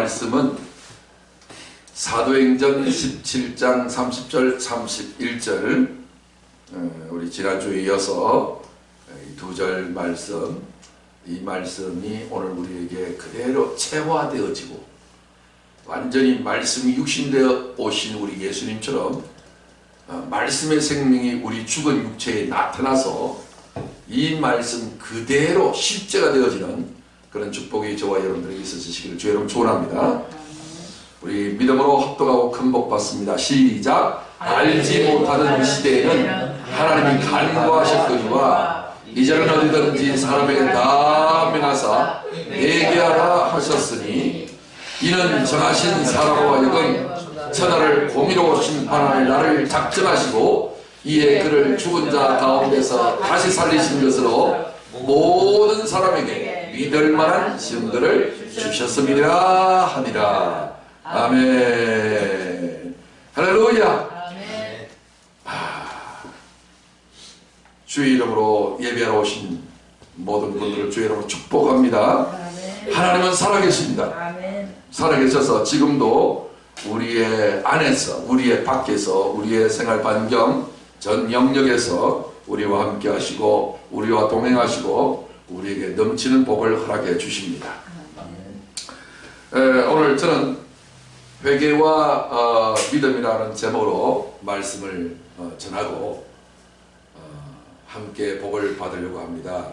말씀은 사도행전 17장 30절 31절 우리 지난주에 이어서 두 절 말씀, 이 말씀이 오늘 우리에게 그대로 체화되어지고 완전히 말씀이 육신되어 오신 우리 예수님처럼 말씀의 생명이 우리 죽은 육체에 나타나서 이 말씀 그대로 실제가 되어지는 그런 축복이 저와 여러분들에게 있으시기를 주 여러분 축원합니다. 우리 믿음으로 합독하고 큰 복 받습니다. 시작. 알지 못하는 시대에는 하나님이 간구하셨거니와 이제는 어디든지 사람에게 다 명하사 회개하라 하셨으니 이는 정하신 사람과 여건 천하를 공의로 심판할 날을 작정하시고 이에 그를 죽은 자 가운데서 다시 살리신 것으로 모든 사람에게 믿을 만한 증거를 주셨음이라 하니라. 아멘. 할렐루야. 주의 이름으로 예배하러 오신 모든 분들을 주의 이름으로 축복합니다. 하나님은 살아계십니다. 살아계셔서 지금도 우리의 안에서, 우리의 밖에서, 우리의 생활 반경 전 영역에서 우리와 함께 하시고 우리와 동행하시고 우리에게 넘치는 복을 허락해 주십니다. 오늘 저는 회개와 믿음이라는 제목으로 말씀을 전하고 함께 복을 받으려고 합니다.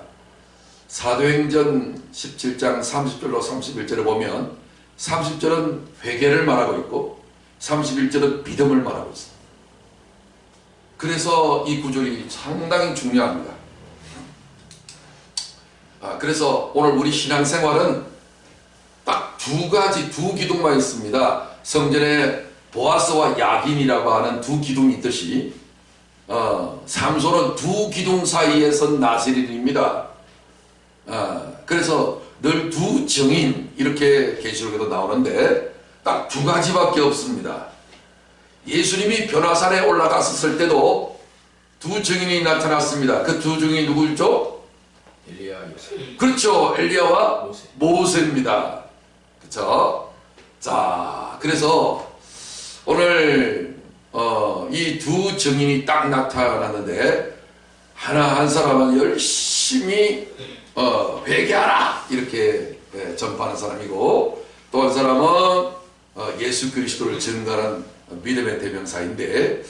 사도행전 17장 30절로 31절을 보면 30절은 회개를 말하고 있고 31절은 믿음을 말하고 있습니다. 그래서 이 구절이 상당히 중요합니다. 그래서 오늘 우리 신앙생활은 딱 두 가지, 두 기둥만 있습니다. 성전에 보아스와 야긴이라고 하는 두 기둥이 있듯이 삼손은 두 기둥 사이에 선 나세린입니다. 그래서 늘 두 증인 이렇게 계시록에도 나오는데 딱 두 가지밖에 없습니다. 예수님이 변화산에 올라갔었을 때도 두 증인이 나타났습니다. 그 두 증인이 누구죠? 엘리야, 모세. 그렇죠. 엘리야와 모세입니다. 그렇죠? 자, 그래서 오늘 이 두 증인이 딱 나타났는데 한 사람은 열심히 회개하라 이렇게 전파하는 사람이고 또 한 사람은 예수 그리스도를 증거하는 믿음의 대명사인데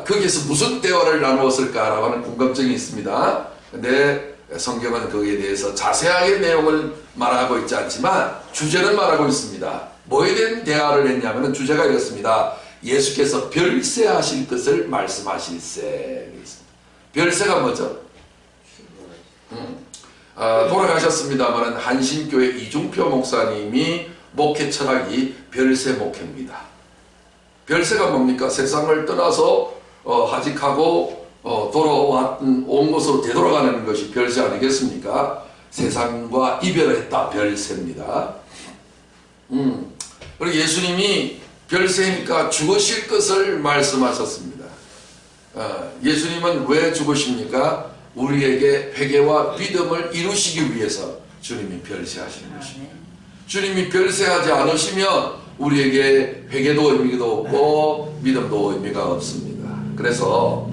거기에서 무슨 대화를 나누었을까라고 하는 궁금증이 있습니다. 근데 성경은 거기에 대해서 자세하게 내용을 말하고 있지 않지만 주제는 말하고 있습니다. 뭐에 대한 대화를 했냐면 주제가 이렇습니다. 예수께서 별세하실 것을 말씀하실세. 별세가 뭐죠? 돌아가셨습니다만 한신교회 이중표 목사님이 목회 철학이 별세 목회입니다. 별세가 뭡니까? 세상을 떠나서 하직하고 온 것으로 되돌아가는 것이 별세 아니겠습니까? 세상과 이별했다. 별세입니다. 그리고 예수님이 별세니까 죽으실 것을 말씀하셨습니다. 예수님은 왜 죽으십니까? 우리에게 회개와 믿음을 이루시기 위해서 주님이 별세하시는 것입니다. 주님이 별세하지 않으시면 우리에게 회개도 의미가 없고 믿음도 의미가 없습니다. 그래서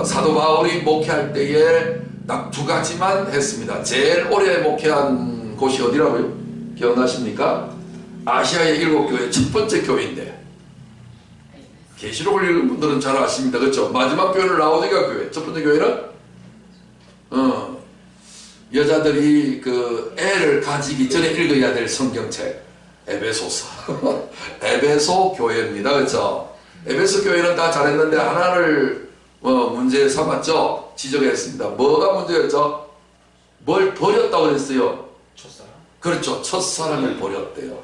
사도 바울이 목회할 때에 딱 두 가지만 했습니다. 제일 오래 목회한 곳이 어디라고요? 기억나십니까? 아시아의 7교회 첫 번째 교회인데 계시록을 읽은 분들은 잘 아십니다. 그렇죠? 마지막 교회는 라오디가 교회. 첫 번째 교회는 여자들이 그 애를 가지기 전에 읽어야 될 성경책 에베소서 에베소 교회입니다. 그렇죠? 에베소 교회는 다 잘했는데 하나를 문제 삼았죠. 지적했습니다. 뭐가 문제였죠? 뭘 버렸다고 그랬어요? 첫사랑? 그렇죠. 첫사랑을 버렸대요.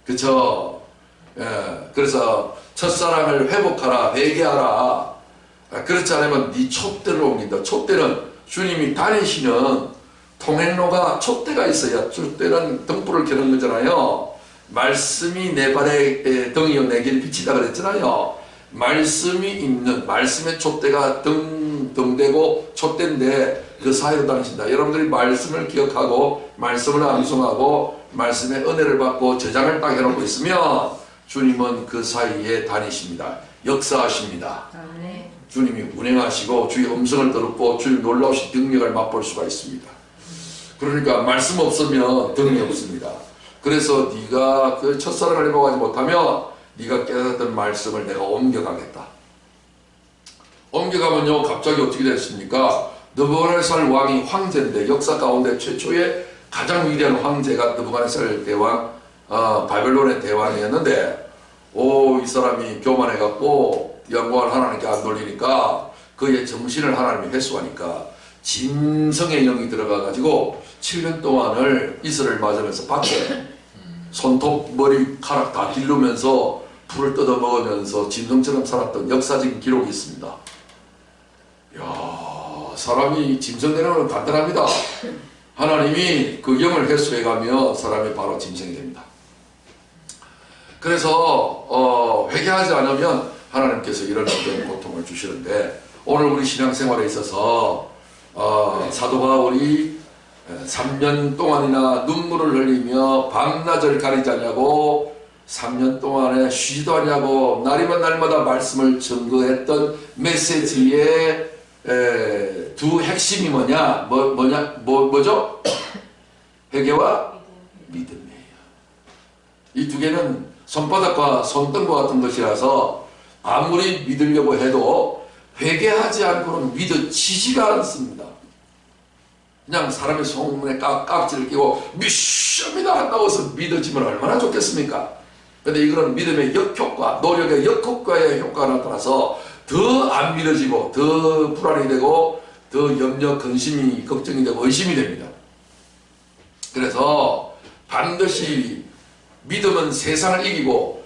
그렇죠? 예, 그래서 첫사랑을 회복하라, 회개하라. 그렇지 않으면 네 촛대를 옮긴다. 촛대는 주님이 다니시는 통행로가 촛대가 있어야 촛대는 등불을 켜는 거잖아요. 말씀이 내 발에 등이요 내 길 빛이다 그랬잖아요. 말씀이 있는 말씀의 촛대가 등되고 촛대인데 그 사이로 다니신다. 여러분들이 말씀을 기억하고 말씀을 암송하고 말씀의 은혜를 받고 저장을 딱 해놓고 있으면 주님은 그 사이에 다니십니다. 역사하십니다. 아멘. 주님이 운행하시고 주의 음성을 들었고 주의 놀라우신 능력을 맛볼 수가 있습니다. 그러니까 말씀 없으면 등이 없습니다. 그래서 네가 그 첫사랑을 회복하지 못하면 네가 깨달았던 말씀을 내가 옮겨가겠다. 옮겨가면요 갑자기 어떻게 됐습니까? 느부갓네살 왕이 황제인데 역사 가운데 최초의 가장 위대한 황제가 느부갓네살 대왕, 바벨론의 대왕이었는데 이 사람이 교만해갖고 영광을 하나님께 안 돌리니까 그의 정신을 하나님이 회수하니까 짐승의 영이 들어가가지고 7년 동안을 이슬을 맞으면서 밖에 손톱, 머리카락 다 기르면서 풀을 뜯어 먹으면서 짐승처럼 살았던 역사적인 기록이 있습니다. 이야, 사람이 짐승 되는 건 간단합니다. 하나님이 그 영을 회수해가며 사람이 바로 짐승이 됩니다. 그래서 회개하지 않으면 하나님께서 이런 어떤 고통을 주시는데 오늘 우리 신앙생활에 있어서 사도 바울이 3년 동안이나 눈물을 흘리며 밤낮을 가리지 않냐고 3년 동안에 쉬지도 않냐고 날이면 날마다 말씀을 증거했던 메시지의 두 핵심이 뭐죠? 회개와 믿음이에요. 이 두 개는 손바닥과 손등과 같은 것이라서 아무리 믿으려고 해도 회개하지 않고는 믿어지지가 않습니다. 그냥 사람의 소문에 깍지를 끼고 믿습니다 한다고 해서 믿어지면 얼마나 좋겠습니까? 근데 이거는 믿음의 역효과, 노력의 역효과의 효과가 나타나서 더 안 믿어지고 더 불안이 되고 더 염려, 근심이, 걱정이 되고 의심이 됩니다. 그래서 반드시 믿음은 세상을 이기고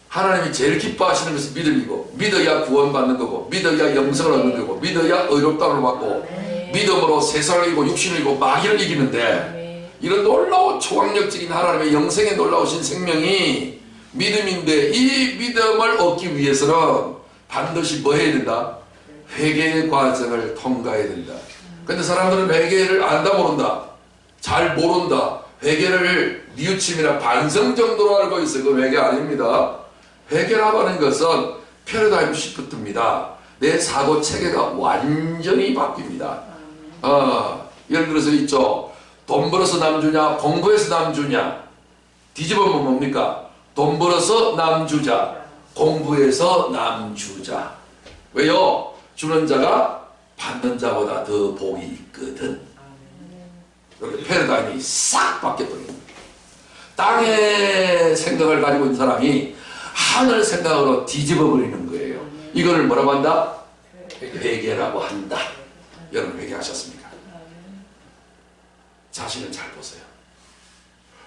하나님이 제일 기뻐하시는 것은 믿음이고 믿어야 구원받는 거고 믿어야 영생을 얻는 거고 믿어야 의롭다움을 받고 믿음으로 세상을 이기고 육신을 이기고 마귀를 이기는데 이런 놀라운 초강력적인 하나님의 영생에 놀라우신 생명이 믿음인데 이 믿음을 얻기 위해서는 반드시 뭐 해야 된다? 회개의 과정을 통과해야 된다. 근데 사람들은 회개를 안다 모른다. 잘 모른다. 회개를 뉘우침이나 반성 정도로 알고 있어요. 그건 회개 아닙니다. 회개라고 하는 것은 패러다임 시프트입니다. 내 사고 체계가 완전히 바뀝니다. 예를 들어서 있죠. 돈 벌어서 남주냐 공부해서 남주냐. 뒤집으면 뭡니까? 돈 벌어서 남주자, 공부해서 남주자. 왜요? 주는 자가 받는 자보다 더 복이 있거든. 이렇게 패러다임이 싹 바뀌어버립니다. 땅의 생각을 가지고 있는 사람이 하늘 생각으로 뒤집어 버리는 거예요. 이거를 뭐라고 한다? 회개라고 한다. 여러분 회개하셨습니까? 자신을 잘 보세요.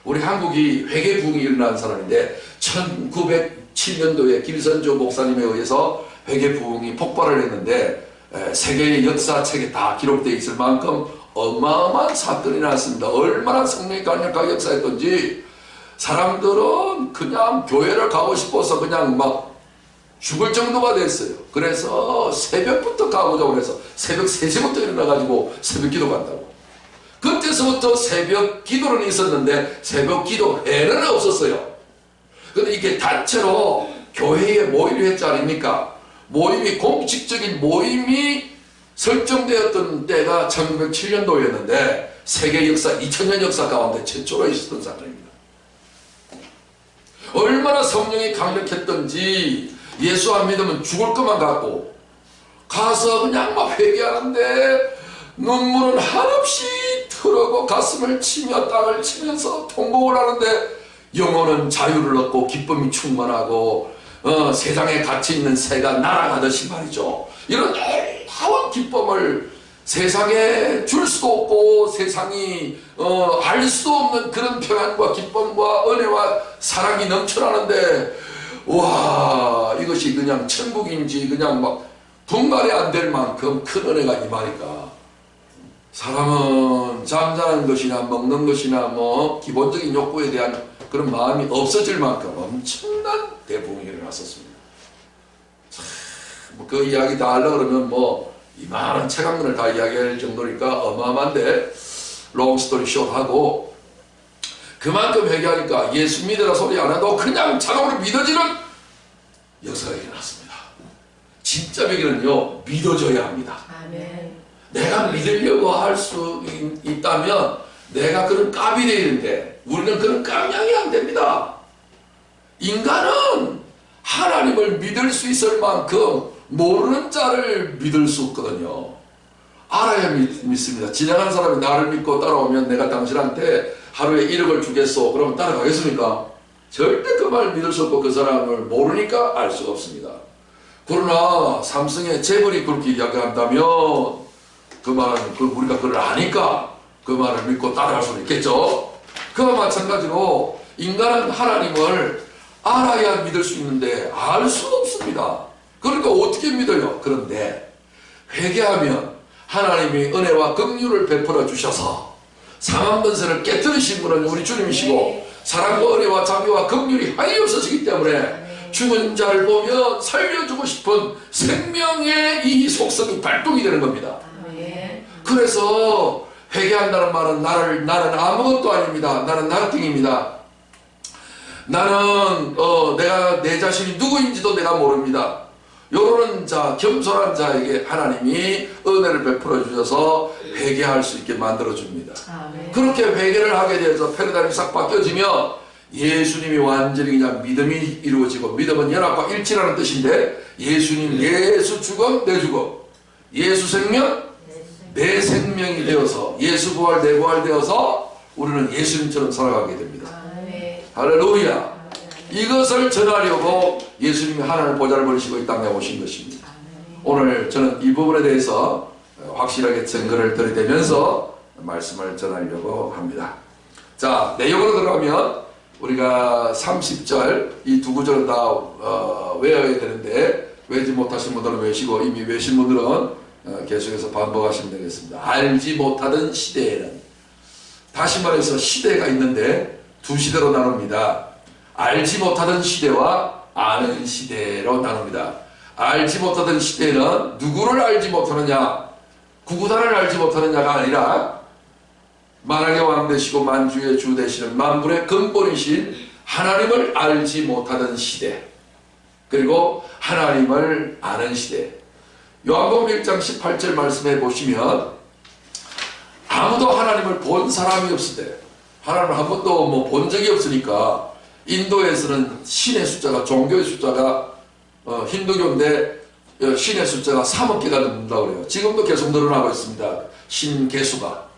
우리 한국이 회개 부흥이 일어난 사람인데 1907년도에 김선조 목사님에 의해서 회개 부흥이 폭발을 했는데 세계의 역사책에 다 기록되어 있을 만큼 어마어마한 사건이 났습니다. 얼마나 성령이 강력하게 역사했던지 사람들은 그냥 교회를 가고 싶어서 그냥 막 죽을 정도가 됐어요. 그래서 새벽부터 가보자고 해서 새벽 3시부터 일어나가지고 새벽 기도 간다고. 그때서부터 새벽 기도는 있었는데 새벽 기도회는 없었어요. 근데 이게 단체로 교회에 모이를 했지 않습니까? 모임이 공식적인 모임이 설정되었던 때가 1907년도였는데 세계 역사 2000년 역사 가운데 최초로 있었던 사건입니다. 얼마나 성령이 강력했던지 예수 안 믿으면 죽을 것만 같고 가서 그냥 막 회개하는데 눈물은 한없이 흐르고 가슴을 치며 땅을 치면서 통곡을 하는데 영혼은 자유를 얻고 기쁨이 충만하고 세상에 갇혀 있는 새가 날아가듯이 말이죠. 이런 놀라운 기쁨을 세상에 줄 수도 없고 세상이 알 수도 없는 그런 평안과 기쁨과 은혜와 사랑이 넘쳐나는데 와 이것이 그냥 천국인지 그냥 막 분간이 안 될 만큼 큰 은혜가 임하니까 사람은 잠자는 것이나 먹는 것이나 뭐 기본적인 욕구에 대한 그런 마음이 없어질 만큼 엄청난 대부흥이 일어났었습니다. 뭐 그 이야기 다 하려고 그러면 뭐 이만한 책 한 권을 다 이야기할 정도니까 어마어마한데 롱 스토리 숏 하고 그만큼 회개하니까 예수 믿으라 소리 안 해도 그냥 자동으로 믿어지는 역사가 일어났습니다. 진짜 회개는요, 믿어줘야 합니다. 아멘. 내가 믿으려고 할 수 있다면 내가 그런 깝이 되는데 우리는 그런 깜냥이 안 됩니다. 인간은 하나님을 믿을 수 있을 만큼 모르는 자를 믿을 수 없거든요. 알아야 믿습니다. 지나간 사람이 나를 믿고 따라오면 내가 당신한테 하루에 1억을 주겠소. 그러면 따라가겠습니까? 절대 그 말 믿을 수 없고 그 사람을 모르니까 알 수가 없습니다. 그러나 삼성의 재벌이 그렇게 이야기한다면 그 말은 우리가 그걸 아니까 그 말을 믿고 따라갈 수는 있겠죠. 그와 마찬가지로 인간은 하나님을 알아야 믿을 수 있는데 알 수는 없습니다. 그러니까 어떻게 믿어요? 그런데 회개하면 하나님이 은혜와 긍휼을 베풀어 주셔서 상한번세를 깨뜨리신 분은 우리 주님이시고 사랑과 은혜와 자비와 긍휼이 한이 없어지기 때문에 죽은 자를 보면 살려주고 싶은 생명의 이 속성이 발동이 되는 겁니다. 그래서 회개한다는 말은 나는 아무것도 아닙니다. 나는 nothing입니다. 나는 내가 내 자신이 누구인지도 내가 모릅니다. 요런 자, 겸손한 자에게 하나님이 은혜를 베풀어 주셔서 회개할 수 있게 만들어 줍니다. 그렇게 회개를 하게 되어서 패러다임이 싹 바뀌어지면 예수님이 완전히 그냥 믿음이 이루어지고, 믿음은 연합과 일치라는 뜻인데 예수님, 예수 죽음 내 죽음, 예수 생명 내 생명이 되어서 예수 부활 내 부활 되어서 우리는 예수님처럼 살아가게 됩니다. 할렐루야. 이것을 전하려고 예수님이 하나님을 보좌를 버리시고 이 땅에 오신 것입니다. 오늘 저는 이 부분에 대해서 확실하게 증거를 들이대면서 말씀을 전하려고 합니다. 자, 내용으로 들어가면 우리가 30절 이 두 구절은 다 외워야 되는데 외지 못하신 분들은 외시고 이미 외신 분들은 계속해서 반복하시면 되겠습니다. 알지 못하던 시대에는, 다시 말해서 시대가 있는데 두 시대로 나눕니다. 알지 못하던 시대와 아는 시대로 나눕니다. 알지 못하던 시대는 누구를 알지 못하느냐, 구구단을 알지 못하느냐가 아니라 만왕의 왕 되시고 만주의 주 되시는 만물의 근본이신 하나님을 알지 못하던 시대, 그리고 하나님을 아는 시대. 요한복음 1장 18절 말씀해 보시면 아무도 하나님을 본 사람이 없을 때, 하나님을 한 번도 본 적이 없으니까 인도에서는 신의 숫자가, 종교의 숫자가 힌두교인데 신의 숫자가 3억 개가 넘는다고 그래요. 지금도 계속 늘어나고 있습니다. 신 개수가.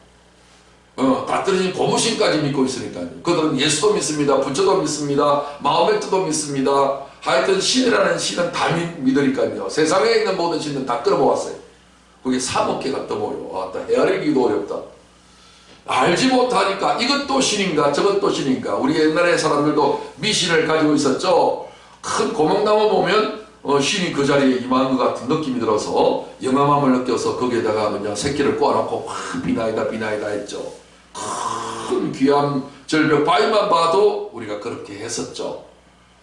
다 떨어진 고무신까지 믿고 있으니까요. 그들은 예수도 믿습니다. 부처도 믿습니다. 마호메트도 믿습니다. 하여튼 신이라는 신은 다 믿으니까요. 세상에 있는 모든 신은 다 끌어모았어요. 그게 3억 개가 떠모여. 왔다. 헤아리기도 어렵다. 알지 못하니까 이것도 신인가 저것도 신인가. 우리 옛날에 사람들도 미신을 가지고 있었죠. 큰 고목나무 보면 신이 그 자리에 임한 것 같은 느낌이 들어서 영감함을 느껴서 거기에다가 그냥 새끼를 꼬아놓고 비나이다 비나이다 했죠. 큰 귀한 절벽 바위만 봐도 우리가 그렇게 했었죠.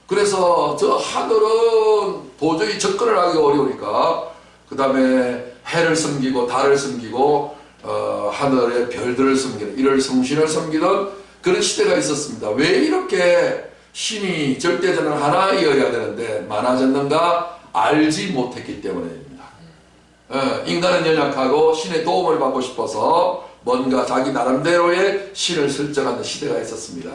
그래서 저 하늘은 도저히 접근을 하기 어려우니까 그 다음에 해를 섬기고 달을 섬기고 하늘의 별들을 섬기는, 이를 성신을 섬기던 그런 시대가 있었습니다. 왜 이렇게 신이 절대자는 하나이어야 되는데 많아졌는가? 알지 못했기 때문입니다. 인간은 연약하고 신의 도움을 받고 싶어서 뭔가 자기 나름대로의 신을 설정하는 시대가 있었습니다.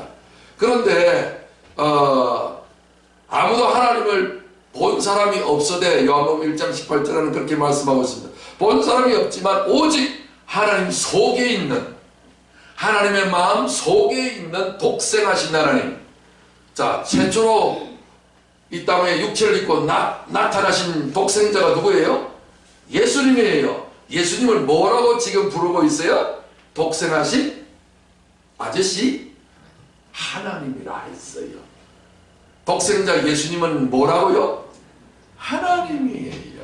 그런데 아무도 하나님을 본 사람이 없어되 요한복음 1장 18절에는 그렇게 말씀하고 있습니다. 본 사람이 없지만 오직 하나님 속에 있는, 하나님의 마음 속에 있는 독생하신 하나님. 자, 최초로 이 땅에 육체를 입고 나타나신 독생자가 누구예요? 예수님이에요. 예수님을 뭐라고 지금 부르고 있어요? 독생하신 아저씨 하나님이라 했어요. 독생자 예수님은 뭐라고요? 하나님이에요.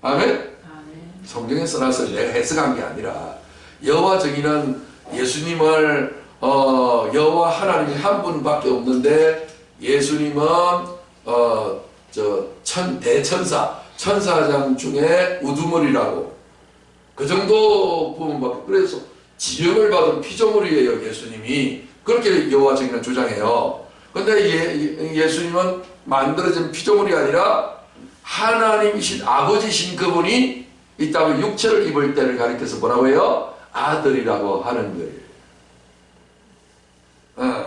아멘? 성경에 써놨어요. 내가 해석한 게 아니라 여호와 정의는 예수님을 여호와 하나님이 한 분밖에 없는데 예수님은 대천사, 천사장 중에 우두머리라고, 그 정도 부분밖에. 그래서 지음을 받은 피조물이에요. 예수님이 그렇게 여호와 증인은 주장해요. 근데 예수님은 만들어진 피조물이 아니라 하나님이신 아버지신 그분이 이 땅에 육체를 입을 때를 가리켜서 뭐라고 해요? 아들이라고 하는 거예요.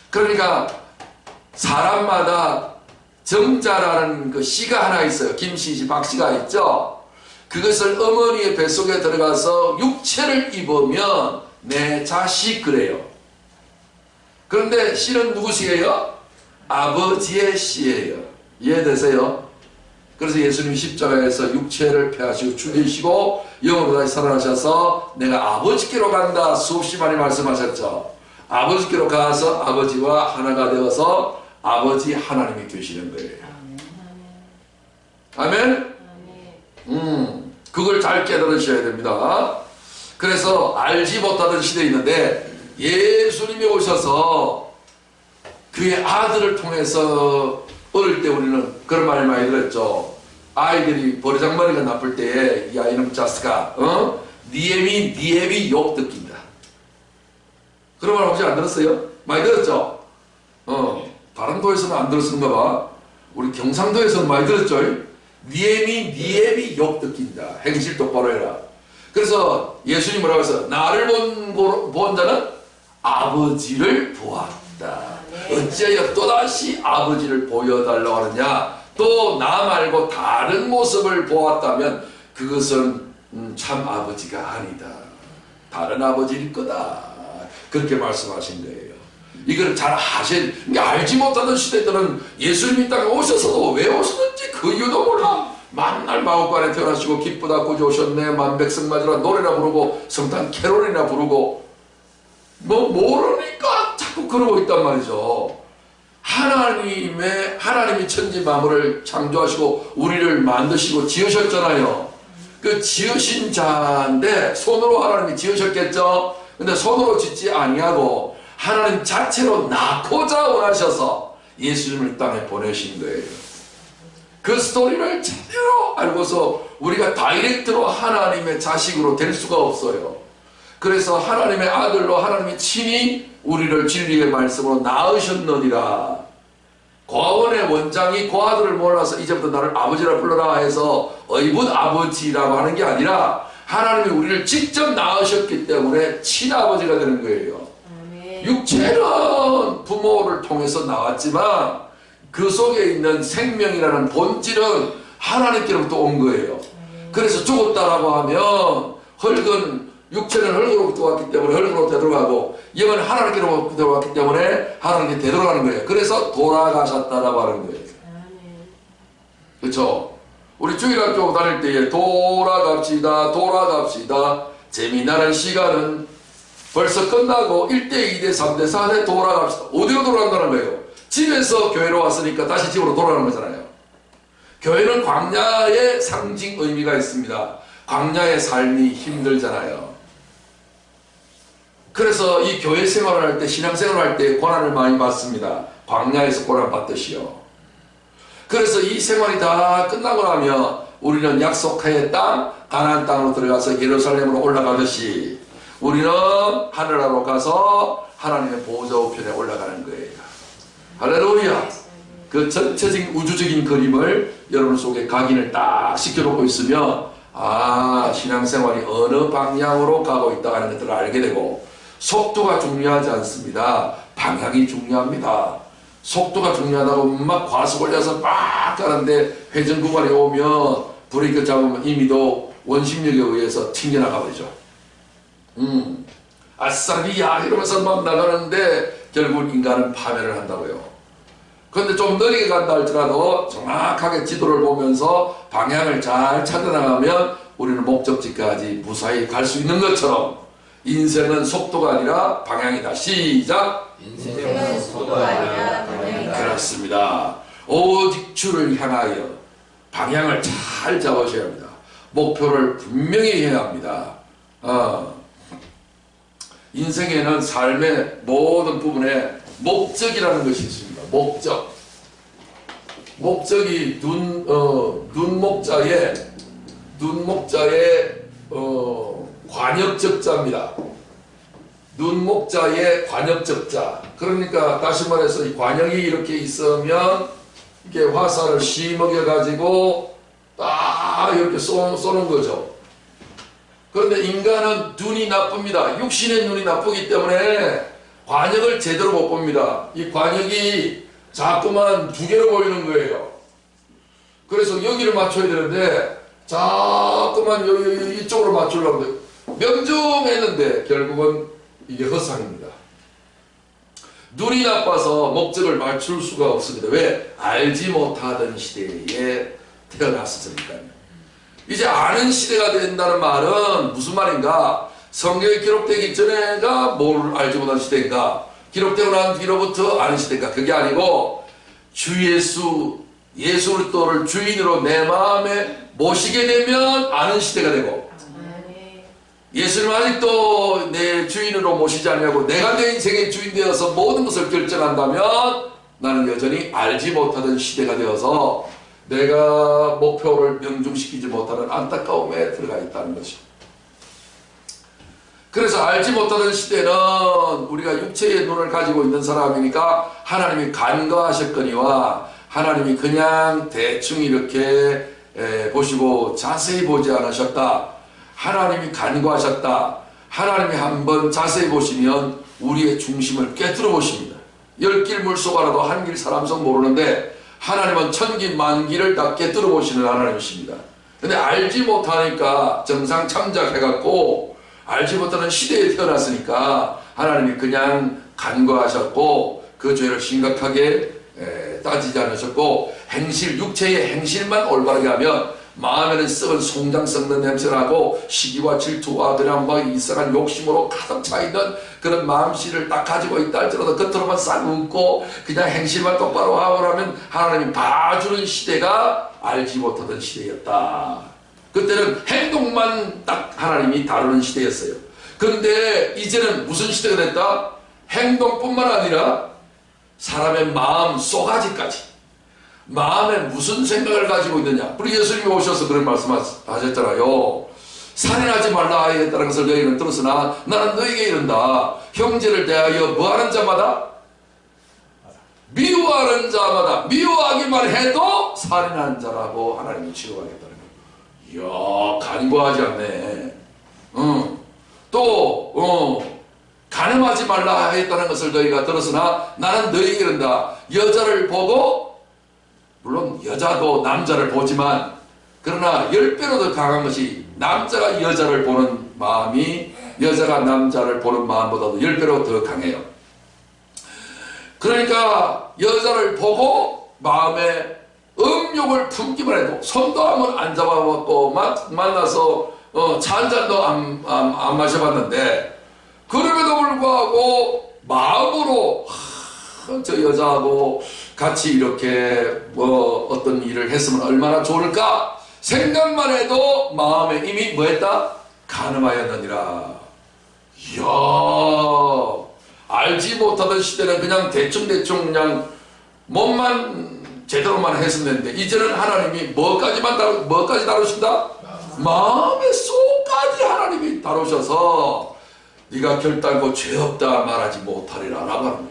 그러니까 사람마다 정자라는 그 씨가 하나 있어요. 김씨, 박씨가 있죠. 그것을 어머니의 뱃속에 들어가서 육체를 입으면 내 자식 그래요. 그런데 씨는 누구 씨예요? 아버지의 씨예요. 이해되세요? 그래서 예수님 십자가에서 육체를 폐하시고 죽이시고 영으로 다시 살아나셔서 내가 아버지께로 간다 수없이 많이 말씀하셨죠. 아버지께로 가서 아버지와 하나가 되어서 아버지 하나님이 되시는 거예요. 아멘? 그걸 잘 깨달으셔야 됩니다. 그래서 알지 못하던 시대에 있는데 예수님이 오셔서 그의 아들을 통해서 어릴 때 우리는 그런 말 많이 들었죠. 아이들이 버르장머리가 나쁠 때에 야 이놈 자스가 니엠이 욕 듣긴다. 그런 말 혹시 안 들었어요? 많이 들었죠? 다른 도에서는 안 들었는가 봐. 우리 경상도에서는 많이 들었죠? 니엠이 욕 듣긴다. 행실 똑바로 해라. 그래서 예수님 뭐라고 해서 나를 본 자는 아버지를 보았다. 어찌하여 또다시 아버지를 보여달라고 하느냐. 또 나 말고 다른 모습을 보았다면 그것은 참 아버지가 아니다. 다른 아버지일 거다. 그렇게 말씀하신 거예요. 이걸 잘 알지 못하던 시대 때는 예수님이 땅에 오셔서도 왜 오셨는지 그 이유도 몰라. 만날 마곡간에 태어나시고 기쁘다 구주 오셨네 만백성 맞으라 노래나 부르고 성탄 캐롤이나 부르고 뭐 모르니까 자꾸 그러고 있단 말이죠. 하나님이 천지 만물을 창조하시고 우리를 만드시고 지으셨잖아요. 그 지으신 자인데 손으로 하나님이 지으셨겠죠. 근데 손으로 짓지 아니하고 하나님 자체로 낳고자 원하셔서 예수님을 땅에 보내신 거예요. 그 스토리를 제대로 알고서 우리가 다이렉트로 하나님의 자식으로 될 수가 없어요. 그래서 하나님의 아들로 하나님이 친히 우리를 진리의 말씀으로 낳으셨느니라. 고아원의 원장이 그 아들을 몰라서 이제부터 나를 아버지라 불러라 해서 의붓 아버지라고 하는 게 아니라 하나님이 우리를 직접 낳으셨기 때문에 친아버지가 되는 거예요. 육체는 부모를 통해서 나왔지만 그 속에 있는 생명이라는 본질은 하나님께로부터 온 거예요. 그래서 죽었다라고 하면 육체는 흙으로부터 왔기 때문에 흙으로 되돌아가고 영은 하나님께로부터 왔기 때문에 하나님께 되돌아가는 거예요. 그래서 돌아가셨다라고 하는 거예요. 그렇죠? 우리 주일학교 다닐 때에 돌아갑시다 재미나는 시간은 벌써 끝나고 1대 2대 3대 4대 돌아갑시다. 어디로 돌아간다는 거예요? 집에서 교회로 왔으니까 다시 집으로 돌아가는 거잖아요. 교회는 광야의 상징 의미가 있습니다. 광야의 삶이 힘들잖아요. 그래서 이 교회 생활을 할 때, 신앙생활을 할 때 고난을 많이 받습니다. 광야에서 고난 받듯이요. 그래서 이 생활이 다 끝나고 나면 우리는 약속의 땅, 가나안 땅으로 들어가서 예루살렘으로 올라가듯이 우리는 하늘나라로 가서 하나님의 보좌 우편에 올라가는 거예요. 할렐루야. 그 전체적인 우주적인 그림을 여러분 속에 각인을 딱 시켜놓고 있으면 신앙생활이 어느 방향으로 가고 있다 하는 것들을 알게 되고 속도가 중요하지 않습니다. 방향이 중요합니다. 속도가 중요하다고 막 과속 올려서 막 가는데 회전 구간에 오면 브레이크 잡으면 이미도 원심력에 의해서 튕겨나가 버리죠. 아싸비야 이러면서 막 나가는데 결국 인간은 파멸을 한다고요. 그런데 좀 느리게 간다 할지라도 정확하게 지도를 보면서 방향을 잘 찾아나가면 우리는 목적지까지 무사히 갈 수 있는 것처럼 인생은 속도가 아니라 방향이다. 시작! 인생은 속도가 아니라 방향이다. 그렇습니다. 오직 주를 향하여 방향을 잘 잡으셔야 합니다. 목표를 분명히 해야 합니다. 인생에는 삶의 모든 부분에 목적이라는 것이 있습니다. 목적이 눈목자의 관역적자입니다. 눈목자의 관역적자. 그러니까 다시 말해서 이 관역이 이렇게 있으면 이게 화살을 심어겨 가지고 딱 이렇게 쏘는 거죠. 그런데 인간은 눈이 나쁩니다. 육신의 눈이 나쁘기 때문에 관역을 제대로 못 봅니다. 이 관역이 자꾸만 두 개로 보이는 거예요. 그래서 여기를 맞춰야 되는데 자꾸만 여기 이쪽으로 맞추려고 명중했는데 결국은 이게 허상입니다. 눈이 나빠서 목적을 맞출 수가 없습니다. 왜? 알지 못하던 시대에 태어났으니까요. 이제 아는 시대가 된다는 말은 무슨 말인가? 성경에 기록되기 전에가 뭘 알지 못한 시대인가? 기록되고 난 뒤로부터 아는 시대인가? 그게 아니고 주 예수 그리스도를 주인으로 내 마음에 모시게 되면 아는 시대가 되고, 예수님 아직도 내 주인으로 모시지 않냐고 내가 내 인생의 주인 되어서 모든 것을 결정한다면 나는 여전히 알지 못하던 시대가 되어서 내가 목표를 명중시키지 못하는 안타까움에 들어가 있다는 것이죠. 그래서 알지 못하던 시대는 우리가 육체의 눈을 가지고 있는 사람이니까 하나님이 간과하셨거니와 하나님이 그냥 대충 이렇게 보시고 자세히 보지 않으셨다. 하나님이 간과하셨다. 하나님이 한번 자세히 보시면 우리의 중심을 꿰뚫어 보십니다. 10길 물속 알아도 한 길 사람성 모르는데 하나님은 천기 만기를 다 꿰뚫어 보시는 하나님이십니다. 근데 알지 못하니까 정상 참작해갖고 알지 못하는 시대에 태어났으니까 하나님이 그냥 간과하셨고 그 죄를 심각하게 따지지 않으셨고 육체의 행실만 올바르게 하면 마음에는 썩은 송장 썩는 냄새나고 시기와 질투와 그냥 막 이상한 욕심으로 가득 차있는 그런 마음씨를 딱 가지고 있다 할지라도 겉으로만 싹 웃고 그냥 행실만 똑바로 하고 하면 하나님이 봐주는 시대가 알지 못하던 시대였다. 그때는 행동만 딱 하나님이 다루는 시대였어요. 그런데 이제는 무슨 시대가 됐다? 행동뿐만 아니라 사람의 마음 쏘가지까지 마음에 무슨 생각을 가지고 있느냐. 우리 예수님이 오셔서 그런 말씀하셨잖아요. 살인하지 말라 하였다는 것을 너희는 들었으나 나는 너희에게 이른다. 형제를 대하여 뭐하는 자마다 미워하는 자마다 미워하기만 해도 살인하는 자라고 하나님이 치료하겠다는 거예요. 이야, 간과하지 않네. 간음하지 말라 하였다는 것을 너희가 들었으나 나는 너희에게 이른다. 여자를 보고, 물론 여자도 남자를 보지만 그러나 10배로 더 강한 것이 남자가 여자를 보는 마음이 여자가 남자를 보는 마음보다도 10배로 더 강해요. 그러니까 여자를 보고 마음에 음욕을 품기만 해도 손도 한번 안 잡아봤고 만나서 차 한 잔도 안 마셔봤는데 그럼에도 불구하고 마음으로 저 여자하고 같이 이렇게 어떤 일을 했으면 얼마나 좋을까 생각만 해도 마음에 이미 뭐했다? 간음하였느니라. 이야, 알지 못하던 시대는 그냥 대충 그냥 몸만 제대로만 했으면 되는데 이제는 하나님이 뭐까지 다루신다? 마음의 속까지 하나님이 다루셔서 네가 결단코 죄 없다 말하지 못하리라 라고 하는 거예요.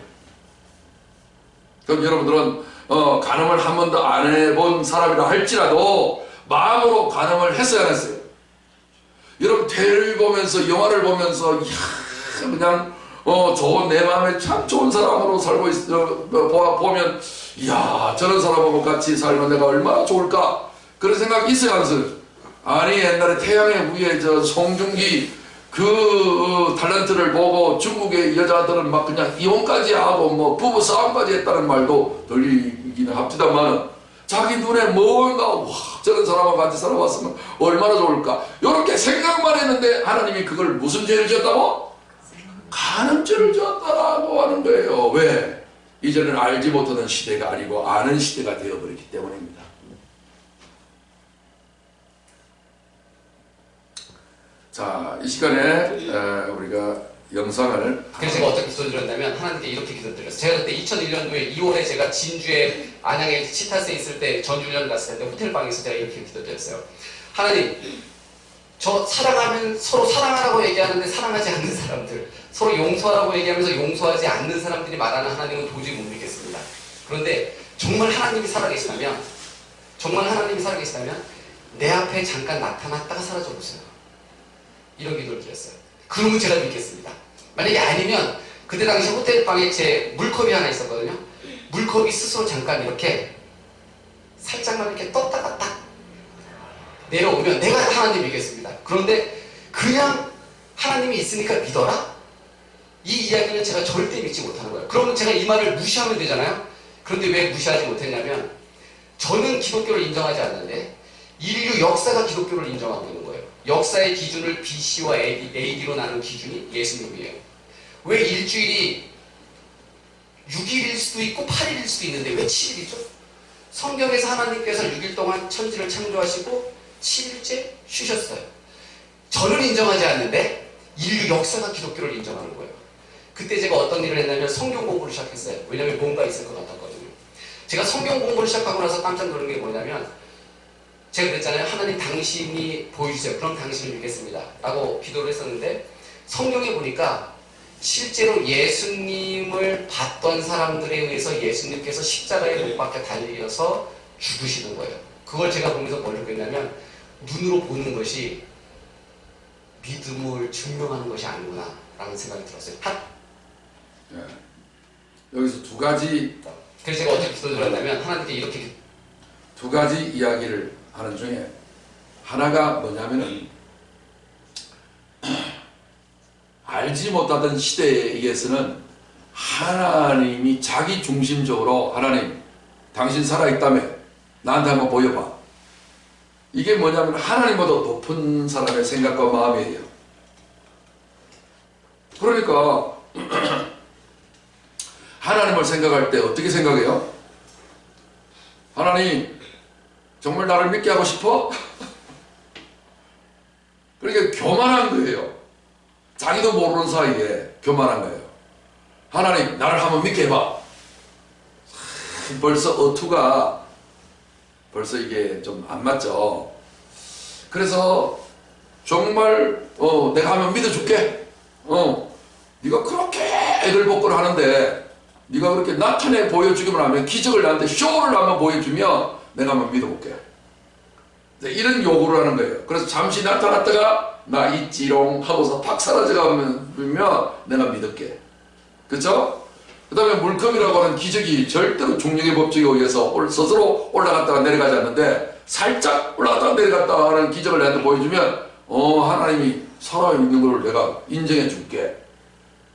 그럼 여러분들은 간음을 한 번도 안 해본 사람이라 할지라도 마음으로 간음을 했어야 안 했어요? 여러분 대를 보면서 영화를 보면서 이야, 그냥 좋은 내 마음에 참 좋은 사람으로 살고 보면 이야 저런 사람하고 같이 살면 내가 얼마나 좋을까 그런 생각이 있어요 안 있어요? 아니 옛날에 태양의 위에 저 송중기 그 탤런트를 보고 중국의 여자들은 막 그냥 이혼까지 하고 뭐 부부 싸움까지 했다는 말도 들리기는 합디다만 자기 눈에 뭔가 와 저런 사람하고 같이 살아봤으면 얼마나 좋을까 이렇게 생각만 했는데 하나님이 그걸 무슨 죄를 지었다고? 간음죄를 지었다라고 하는 거예요. 왜? 이제는 알지 못하는 시대가 아니고 아는 시대가 되어버렸기 때문입니다. 자, 이 시간에 우리가 영상을 그래서 제가 어떻게 기도드렸냐면 하나님께 이렇게 기도드렸어요. 제가 그때 2001년도에 2월에 제가 진주에 안양에 시타스에 있을 때 전주훈련 갔을 때 호텔방에서 제가 이렇게 기도드렸어요. 하나님, 저 사랑하면 서로 사랑하라고 얘기하는데 사랑하지 않는 사람들 서로 용서하라고 얘기하면서 용서하지 않는 사람들이 말하는 하나님은 도저히 못 믿겠습니다. 그런데 정말 하나님이 살아계시다면, 정말 하나님이 살아계시다면 내 앞에 잠깐 나타났다가 사라져 보세요. 이런 기도를 드렸어요. 그러면 제가 믿겠습니다. 만약에 아니면 그때 당시 호텔방에 제 물컵이 하나 있었거든요. 물컵이 스스로 잠깐 이렇게 살짝만 이렇게 떴다가 딱 내려오면 내가 하나님 믿겠습니다. 그런데 그냥 하나님이 있으니까 믿어라? 이 이야기는 제가 절대 믿지 못하는 거예요. 그러면 제가 이 말을 무시하면 되잖아요. 그런데 왜 무시하지 못했냐면 저는 기독교를 인정하지 않는데 인류 역사가 기독교를 인정하고 있는 거예요. 역사의 기준을 BC와 AD로 나눈 기준이 예수님이에요. 왜 일주일이 6일일 수도 있고 8일일 수도 있는데 왜 7일이죠? 성경에서 하나님께서 6일 동안 천지를 창조하시고 7일째 쉬셨어요. 저는 인정하지 않는데 인류 역사가 기독교를 인정하는 거예요. 그때 제가 어떤 일을 했냐면 성경 공부를 시작했어요. 왜냐하면 뭔가 있을 것 같았거든요. 제가 성경 공부를 시작하고 나서 깜짝 놀란 게 뭐냐면 제가 그랬잖아요. 하나님 당신이 보여주세요. 그럼 당신을 믿겠습니다. 라고 기도를 했었는데 성경에 보니까 실제로 예수님을 봤던 사람들에 의해서 예수님께서 십자가에 못 박혀 달려서 죽으시는 거예요. 그걸 제가 보면서 뭘 느꼈냐면 눈으로 보는 것이 믿음을 증명하는 것이 아니구나 라는 생각이 들었어요. 네. 여기서 두 가지, 그래서 제가 어떻게 기도드렸냐면 하나님께 이렇게 두 가지 이야기를 하는 중에 하나가 뭐냐면은 알지 못하던 시대에 의해서는 하나님이 자기 중심적으로 하나님 당신 살아있다며 나한테 한번 보여봐. 이게 뭐냐면 하나님보다 높은 사람의 생각과 마음이에요. 그러니까 하나님을 생각할 때 어떻게 생각해요? 하나님 정말 나를 믿게 하고 싶어? 그러니까 교만한 거예요. 자기도 모르는 사이에 교만한 거예요. 하나님 나를 한번 믿게 해봐. 벌써 어투가 벌써 이게 좀 안 맞죠. 그래서 정말 내가 한번 믿어줄게. 네가 그렇게 애를 복구를 하는데 네가 그렇게 나타내 보여주기만 하면 기적을 나한테 쇼를 한번 보여주면 내가 한번 믿어볼게. 이런 요구를 하는 거예요. 그래서 잠시 나타났다가 나 있지롱 하고서 팍 사라져가면 내가 믿을게. 그쵸? 그 다음에 물컵이라고 하는 기적이 절대로 중력의 법칙에 의해서 스스로 올라갔다가 내려가지 않는데 살짝 올라갔다가 내려갔다가 하는 기적을 나한테 보여주면 하나님이 살아있는 걸 내가 인정해 줄게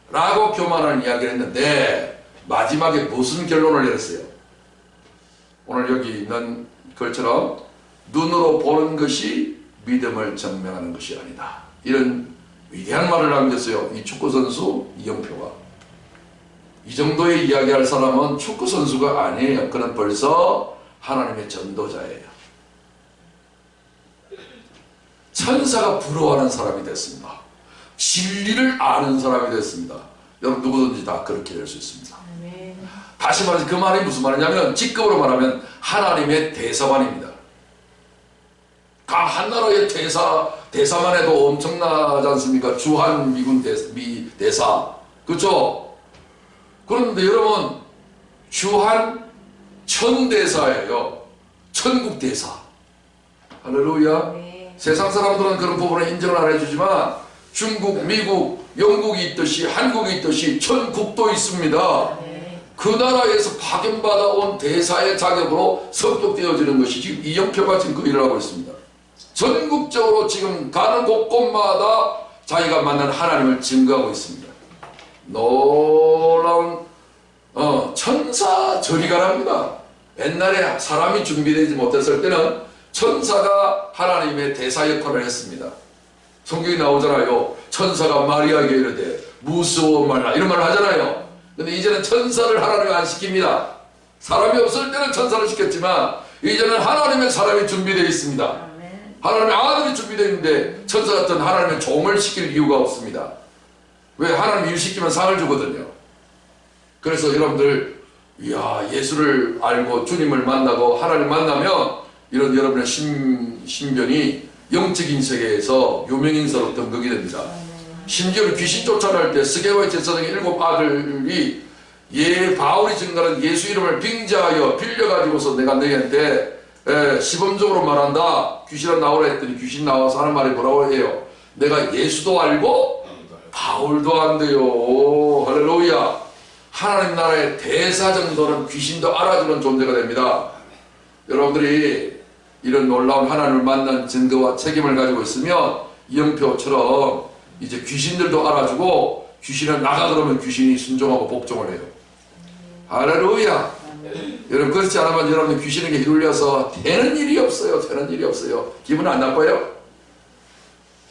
라고 교만한 이야기를 했는데 마지막에 무슨 결론을 내렸어요? 오늘 여기 있는 글처럼 눈으로 보는 것이 믿음을 증명하는 것이 아니다. 이런 위대한 말을 남겼어요. 이 축구선수 이영표가. 이 정도의 이야기할 사람은 축구선수가 아니에요. 그는 벌써 하나님의 전도자예요. 천사가 부러워하는 사람이 됐습니다. 진리를 아는 사람이 됐습니다. 여러분 누구든지 다 그렇게 될 수 있습니다. 다시 말해서 그 말이 무슨 말이냐면 직급으로 말하면 하나님의 대사관입니다. 각 한 나라의 대사만 해도 엄청나지 않습니까? 주한 미군 대사. 그렇죠? 그런데 여러분 주한 천대사예요. 천국대사. 할렐루야. 네. 세상 사람들은 그런 부분에 인정을 안 해주지만 중국, 미국, 영국이 있듯이 한국이 있듯이 천국도 있습니다. 네. 그 나라에서 파견받아 온 대사의 자격으로 성격되어지는 것이 지금 이영표가 지금 그 일을 하고 있습니다. 전국적으로 지금 가는 곳곳마다 자기가 만난 하나님을 증거하고 있습니다. 놀라운 천사 저리가랍니다. 옛날에 사람이 준비되지 못했을 때는 천사가 하나님의 대사 역할을 했습니다. 성경이 나오잖아요. 천사가 마리아에게 이르되 무서워 말라 이런 말을 하잖아요. 근데 이제는 천사를 하나님이 안 시킵니다. 사람이 없을 때는 천사를 시켰지만 이제는 하나님의 사람이 준비되어 있습니다. 하나님의 아들이 준비되어 있는데 천사 같은 하나님의 종을 시킬 이유가 없습니다. 왜? 하나님 일 시키면 상을 주거든요. 그래서 여러분들 예수를 알고 주님을 만나고 하나님 만나면 이런 여러분의 신변이 영적인 세계에서 유명인사로 등극이 됩니다. 심지어 귀신 쫓아낼 때 스게와 제사장의 7 아들이 바울이 증거하는 예수 이름을 빙자하여 빌려가지고서 내가 너희한테 시범적으로 말한다. 귀신은 나오라 했더니 귀신 나와서 하는 말이 뭐라고 해요? 내가 예수도 알고 바울도 안돼요. 할렐루야. 하나님 나라의 대사 정도는 귀신도 알아주는 존재가 됩니다. 여러분들이 이런 놀라운 하나님을 만난 증거와 책임을 가지고 있으면 이영표처럼 이제 귀신들도 알아주고 귀신은 나가 그러면 귀신이 순종하고 복종을 해요. 할렐루야. 여러분 그렇지 않으면 여러분 귀신에게 휘둘려서 되는 일이 없어요. 되는 일이 없어요. 기분 안 나빠요?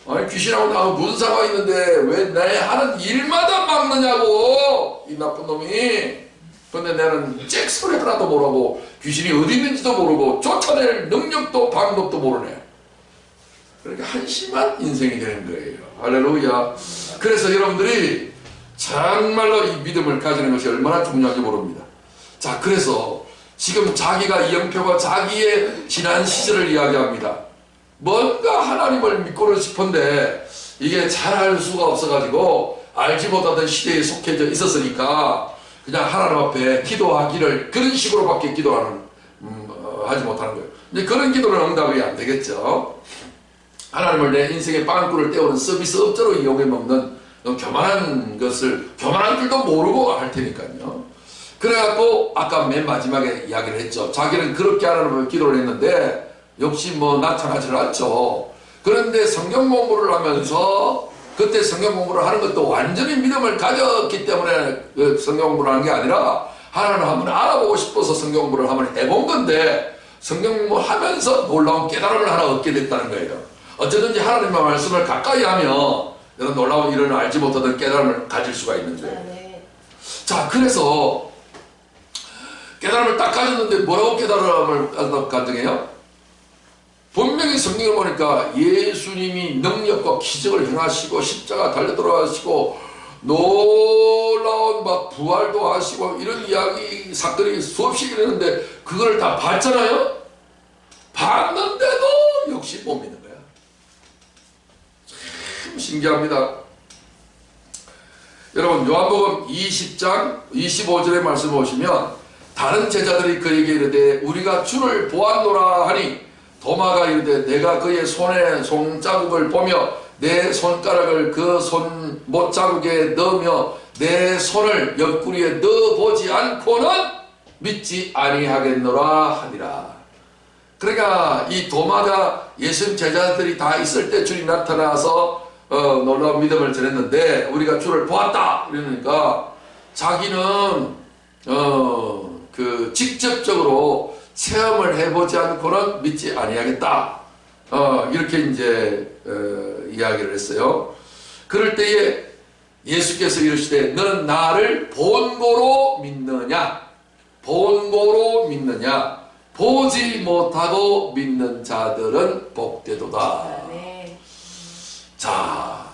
아니 귀신하고 나하고 무슨 상관이 있는데 왜 내 하는 일마다 막느냐고 이 나쁜 놈이. 근데 나는 잭 소리 하나도 모르고 귀신이 어디 있는지도 모르고 쫓아낼 능력도 방법도 모르네. 그러니까 한심한 인생이 되는 거예요. 할렐루야. 그래서 여러분들이 정말로 이 믿음을 가지는 것이 얼마나 중요한지 모릅니다. 자, 그래서 지금 자기가 이영표가 자기의 지난 시절을 이야기합니다. 뭔가 하나님을 믿고는 싶은데 이게 잘할 수가 없어가지고 알지 못하던 시대에 속해져 있었으니까 그냥 하나님 앞에 기도하기를 그런 식으로밖에 기도하는 하지 못하는 거예요. 이제 그런 기도는 응답이 안 되겠죠. 하나님을 내 인생의 빵꾸를 때우는 서비스 업자로 이용해 먹는 교만한 것을 교만한 줄도 모르고 할 테니까요. 그래갖고 아까 맨 마지막에 이야기를 했죠. 자기는 그렇게 하나님을 기도를 했는데 역시 뭐 나타나질 않죠. 그런데 성경 공부를 하면서 그때 성경 공부를 하는 것도 완전히 믿음을 가졌기 때문에 성경 공부를 하는 게 아니라 하나님을 한번 알아보고 싶어서 성경 공부를 한번 해본 건데 성경 공부를 하면서 놀라운 깨달음을 하나 얻게 됐다는 거예요. 어쩌든지 하나님의 말씀을 가까이 하면 이런 놀라운 일을 알지 못하던 깨달음을 가질 수가 있는 거예요. 자, 그래서 깨달음을 딱 가졌는데 뭐라고 깨달음을 가정해요? 분명히 성경을 보니까 예수님이 능력과 기적을 행하시고 십자가 달려 돌아가시고 놀라운 막 부활도 하시고 이런 이야기 사건이 수없이 일어났는데 그걸 다 봤잖아요. 봤는데도 역시 못 믿는 거야. 참 신기합니다. 여러분 요한복음 20장 25절의 말씀을 보시면 다른 제자들이 그에게 이르되 우리가 주를 보았노라 하니 도마가 이르되 내가 그의 손에 손자국을 보며 내 손가락을 그 손 못자국에 넣으며 내 손을 옆구리에 넣어보지 않고는 믿지 아니하겠노라 하니라. 그러니까 이 도마가 예수님 제자들이 다 있을 때 주님 나타나서 놀라운 믿음을 전했는데 우리가 주를 보았다 이러니까 자기는 직접적으로 체험을 해보지 않고는 믿지 아니하겠다. 이렇게 이제 이야기를 했어요. 그럴 때에 예수께서 이르시되 너는 나를 본고로 믿느냐? 본고로 믿느냐? 보지 못하고 믿는 자들은 복되도다. 네. 자,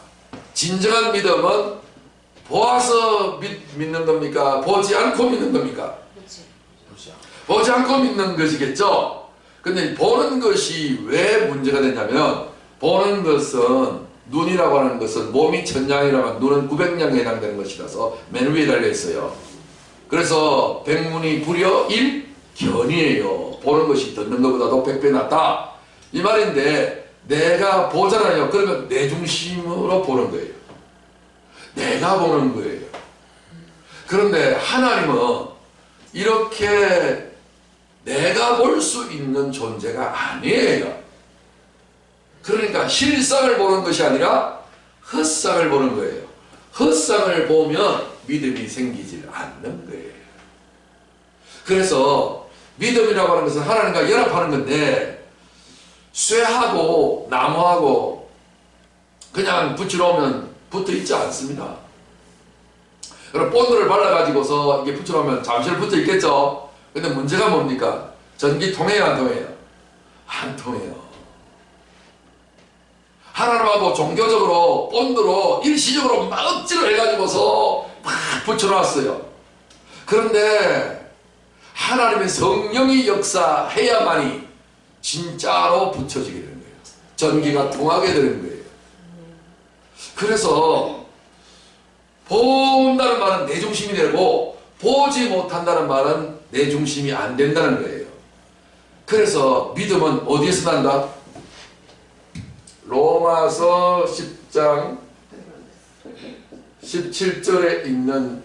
진정한 믿음은 보아서 믿는 겁니까? 보지 않고 믿는 겁니까? 보지 않고 믿는 것이겠죠. 근데 보는 것이 왜 문제가 되냐면 보는 것은 눈이라고 하는 것은 몸이 1000양이라면 눈은 900양에 해당되는 것이라서 맨 위에 달려 있어요. 그래서 백문이 불여 1견이에요. 보는 것이 듣는 것보다도 100배 낫다 이 말인데 내가 보잖아요. 그러면 내 중심으로 보는 거예요. 내가 보는 거예요. 그런데 하나님은 이렇게 내가 볼 수 있는 존재가 아니에요. 그러니까 실상을 보는 것이 아니라 헛상을 보는 거예요. 헛상을 보면 믿음이 생기질 않는 거예요. 그래서 믿음이라고 하는 것은 하나님과 연합하는 건데 쇠하고 나무하고 그냥 붙여놓으면 붙어있지 않습니다. 그럼 본드를 발라가지고서 이게 붙여놓으면 잠시 붙어있겠죠. 근데 문제가 뭡니까? 전기 통해요, 안 통해요? 안 통해요. 하나님하고 종교적으로 본드로 일시적으로 막 억지로 해가지고서 막 붙여놨어요. 그런데 하나님의 성령이 역사해야만이 진짜로 붙여지게 되는 거예요. 전기가 통하게 되는 거예요. 그래서 본다는 말은 내 중심이 되고 보지 못한다는 말은 내 중심이 안 된다는 거예요. 그래서 믿음은 어디에서 난다? 로마서 10장 17절에 있는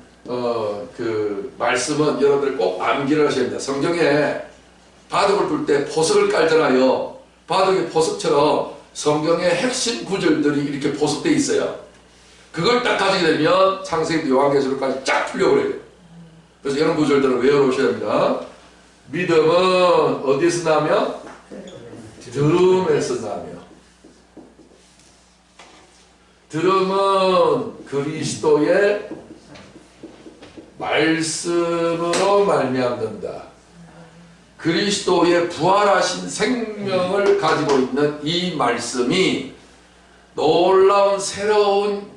그 말씀은 여러분들 꼭 암기를 하셔야 됩니다. 성경에 바둑을 둘 때 포석을 깔잖아요. 바둑의 포석처럼 성경의 핵심 구절들이 이렇게 포석되어 있어요. 그걸 딱 가지게 되면 창세기부터 요한계시록까지 쫙 풀려버려요. 그래서 이런 구절들을 외워놓으셔야 됩니다. 믿음은 어디에서 나며? 들음에서 나며. 들음은 그리스도의 말씀으로 말미암는다. 그리스도의 부활하신 생명을 가지고 있는 이 말씀이 놀라운 새로운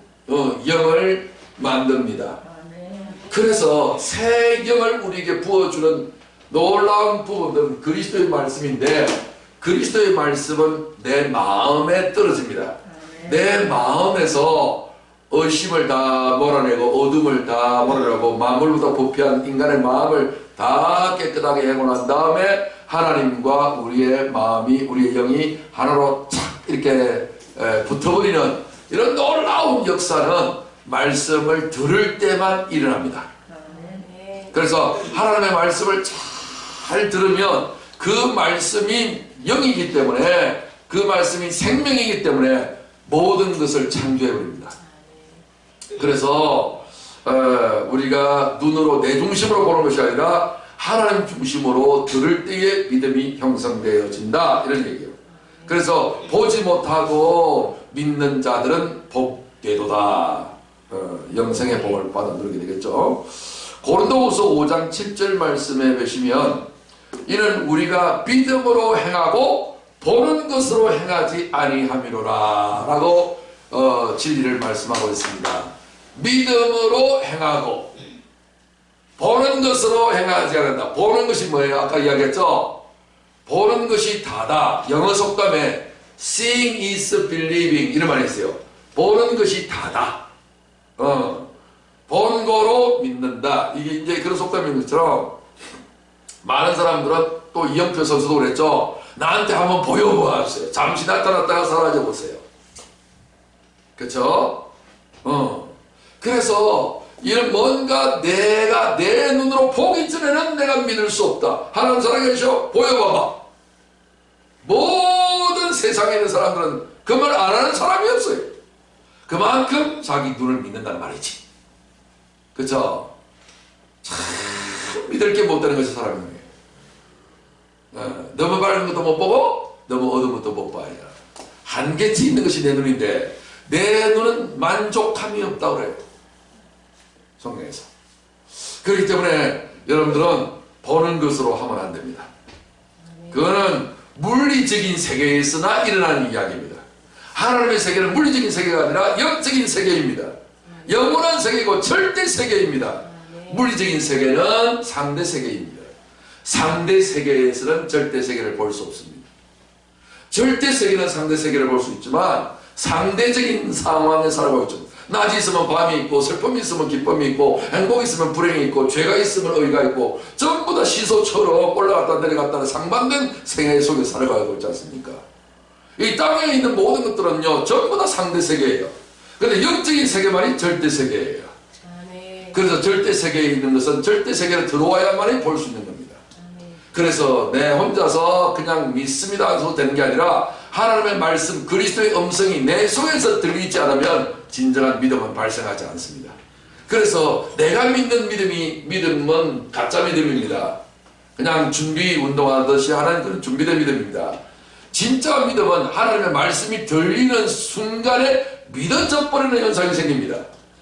영을 만듭니다. 그래서 새 영을 우리에게 부어주는 놀라운 부분은 그리스도의 말씀인데, 그리스도의 말씀은 내 마음에 떨어집니다. 내 마음에서 의심을 다 몰아내고 어둠을 다 몰아내고 만물보다 부패한 인간의 마음을 다 깨끗하게 해고 난 다음에 하나님과 우리의 마음이, 우리의 영이 하나로 착 이렇게 붙어버리는 이런 놀라운 역사는 말씀을 들을 때만 일어납니다. 그래서 하나님의 말씀을 잘 들으면 그 말씀이 영이기 때문에, 그 말씀이 생명이기 때문에 모든 것을 창조해버립니다. 그래서 우리가 눈으로 내 중심으로 보는 것이 아니라 하나님 중심으로 들을 때에 믿음이 형성되어진다, 이런 얘기예요. 그래서 보지 못하고 믿는 자들은 복되도다. 영생의 복을 받아 누리게 되겠죠. 고린도후서 5장 7절 말씀에 보시면, 이는 우리가 믿음으로 행하고 보는 것으로 행하지 아니함이로라 라고 진리를 말씀하고 있습니다. 믿음으로 행하고 보는 것으로 행하지 않는다. 보는 것이 뭐예요? 아까 이야기했죠? 보는 것이 다다. 영어 속담에 seeing is believing 이런 말이 있어요. 보는 것이 다다. 본 거로 믿는다. 이게 이제 그런 속담인 것처럼, 많은 사람들은 또 이영표 선수도 그랬죠. 나한테 한번 보여보았어요. 잠시 나타났다가 사라져 보세요. 그렇죠? 그래서 이런 뭔가 내가 내 눈으로 보기 전에는 내가 믿을 수 없다. 하나님 살아계셔. 보여봐봐. 모든 세상에 있는 사람들은 그 말 안 하는 사람이 없어요. 그만큼 자기 눈을 믿는다는 말이지. 그렇죠? 참 믿을 게 못 되는 것이 사람이에요. 너무 밝은 것도 못 보고 너무 어두운 것도 못 봐야. 한계치 있는 것이 내 눈인데 내 눈은 만족함이 없다고 그래요. 성경에서. 그렇기 때문에 여러분들은 보는 것으로 하면 안 됩니다. 그거는 물리적인 세계에서나 일어나는 이야기입니다. 하나님의 세계는 물리적인 세계가 아니라 영적인 세계입니다. 영원한 세계고 절대 세계입니다. 물리적인 세계는 상대 세계입니다. 상대 세계에서는 절대 세계를 볼 수 없습니다. 절대 세계는 상대 세계를 볼 수 있지만 상대적인 상황에 살아가고 있죠. 낮이 있으면 밤이 있고, 슬픔이 있으면 기쁨이 있고, 행복이 있으면 불행이 있고, 죄가 있으면 의가 있고, 전부 다 시소처럼 올라갔다 내려갔다 상반된 생애 속에 살아가고 있지 않습니까? 이 땅에 있는 모든 것들은요 전부 다 상대 세계예요. 그런데 영적인 세계만이 절대 세계예요. 그래서 절대 세계에 있는 것은 절대 세계로 들어와야만이 볼 수 있는 겁니다. 그래서 내 혼자서 그냥 믿습니다 해서 되는 게 아니라 하나님의 말씀, 그리스도의 음성이 내 속에서 들리지 않으면 진정한 믿음은 발생하지 않습니다. 그래서 내가 믿는 믿음은 가짜 믿음입니다. 그냥 준비 운동하듯이 하는 그런 준비된 믿음입니다. 진짜 믿음은 하나님의 말씀이 들리는 순간에 믿어져 버리는 현상이 생깁니다.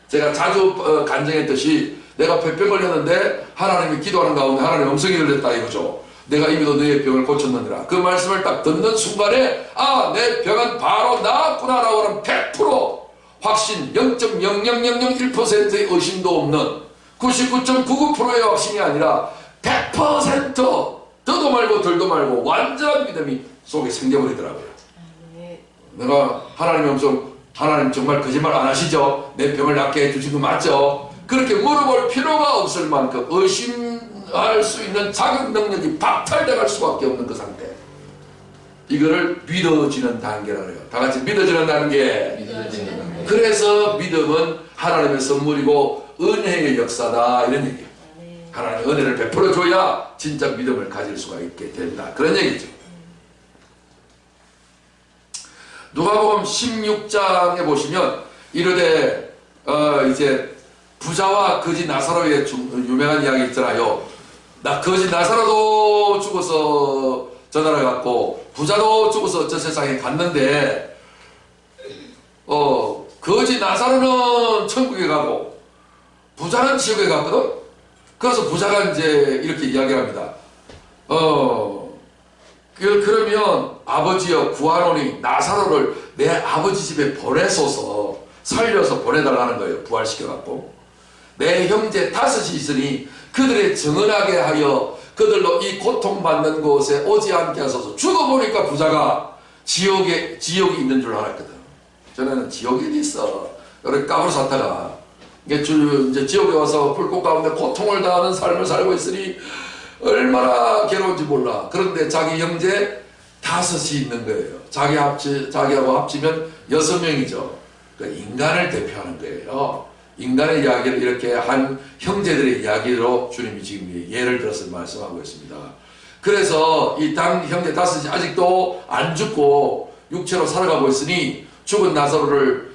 제가 자주 간증했듯이 내가 폐병 걸렸는데 하나님이 기도하는 가운데 하나님의 음성이 들렸다 이거죠. 내가 이미도 너의 병을 고쳤느니라. 그 말씀을 딱 듣는 순간에 내 병은 바로 나았구나 라고 하는 100% 확신, 0.00001%의 의심도 없는 99.99%의 확신이 아니라 100% 더도 말고 덜도 말고 완전한 믿음이 속에 생겨버리더라고요. 내가 하나님의 음성 하나님 정말 거짓말 안 하시죠? 내 병을 낫게 해주신 거 맞죠? 그렇게 물어볼 필요가 없을 만큼 의심할 수 있는 자격 능력이 박탈돼갈 수밖에 없는 그 상태. 이거를 믿어지는 단계라고 해요. 다 같이 믿어지는 단계. 그래서 믿음은 하나님의 선물이고 은혜의 역사다 이런 얘기예요. 하나님의 은혜를 베풀어줘야 진짜 믿음을 가질 수가 있게 된다. 그런 얘기죠. 누가복음 16장에 보시면 이르되 이제 부자와 거지 나사로의 유명한 이야기 있잖아요. 거지 나사로도 죽어서 저 나라 갔고 부자도 죽어서 저 세상에 갔는데 거지 나사로는 천국에 가고 부자는 지옥에 갔거든. 그래서 부자가 이제 이렇게 이야기합니다. 그러면 아버지여 구하노니 나사로를 내 아버지 집에 보내소서. 살려서 보내달라는 거예요. 부활시켜갖고 내 형제 5이 있으니 그들의 정언하게 하여 그들로 이 고통받는 곳에 오지 않게 하소서. 죽어보니까 부자가 지옥이 있는 줄 알았거든. 전에는 지옥이 어디 있어. 이렇게 까불어 샀다가 이제 지옥에 와서 불꽃 가운데 고통을 당하는 삶을 살고 있으니 얼마나 괴로운지 몰라. 그런데 자기 형제 5이 있는 거예요. 자기하고 합치면 6명이죠. 그러니까 인간을 대표하는 거예요. 인간의 이야기를 이렇게 한 형제들의 이야기로 주님이 지금 예를 들어서 말씀하고 있습니다. 그래서 이 형제 5이 아직도 안 죽고 육체로 살아가고 있으니 죽은 나사로를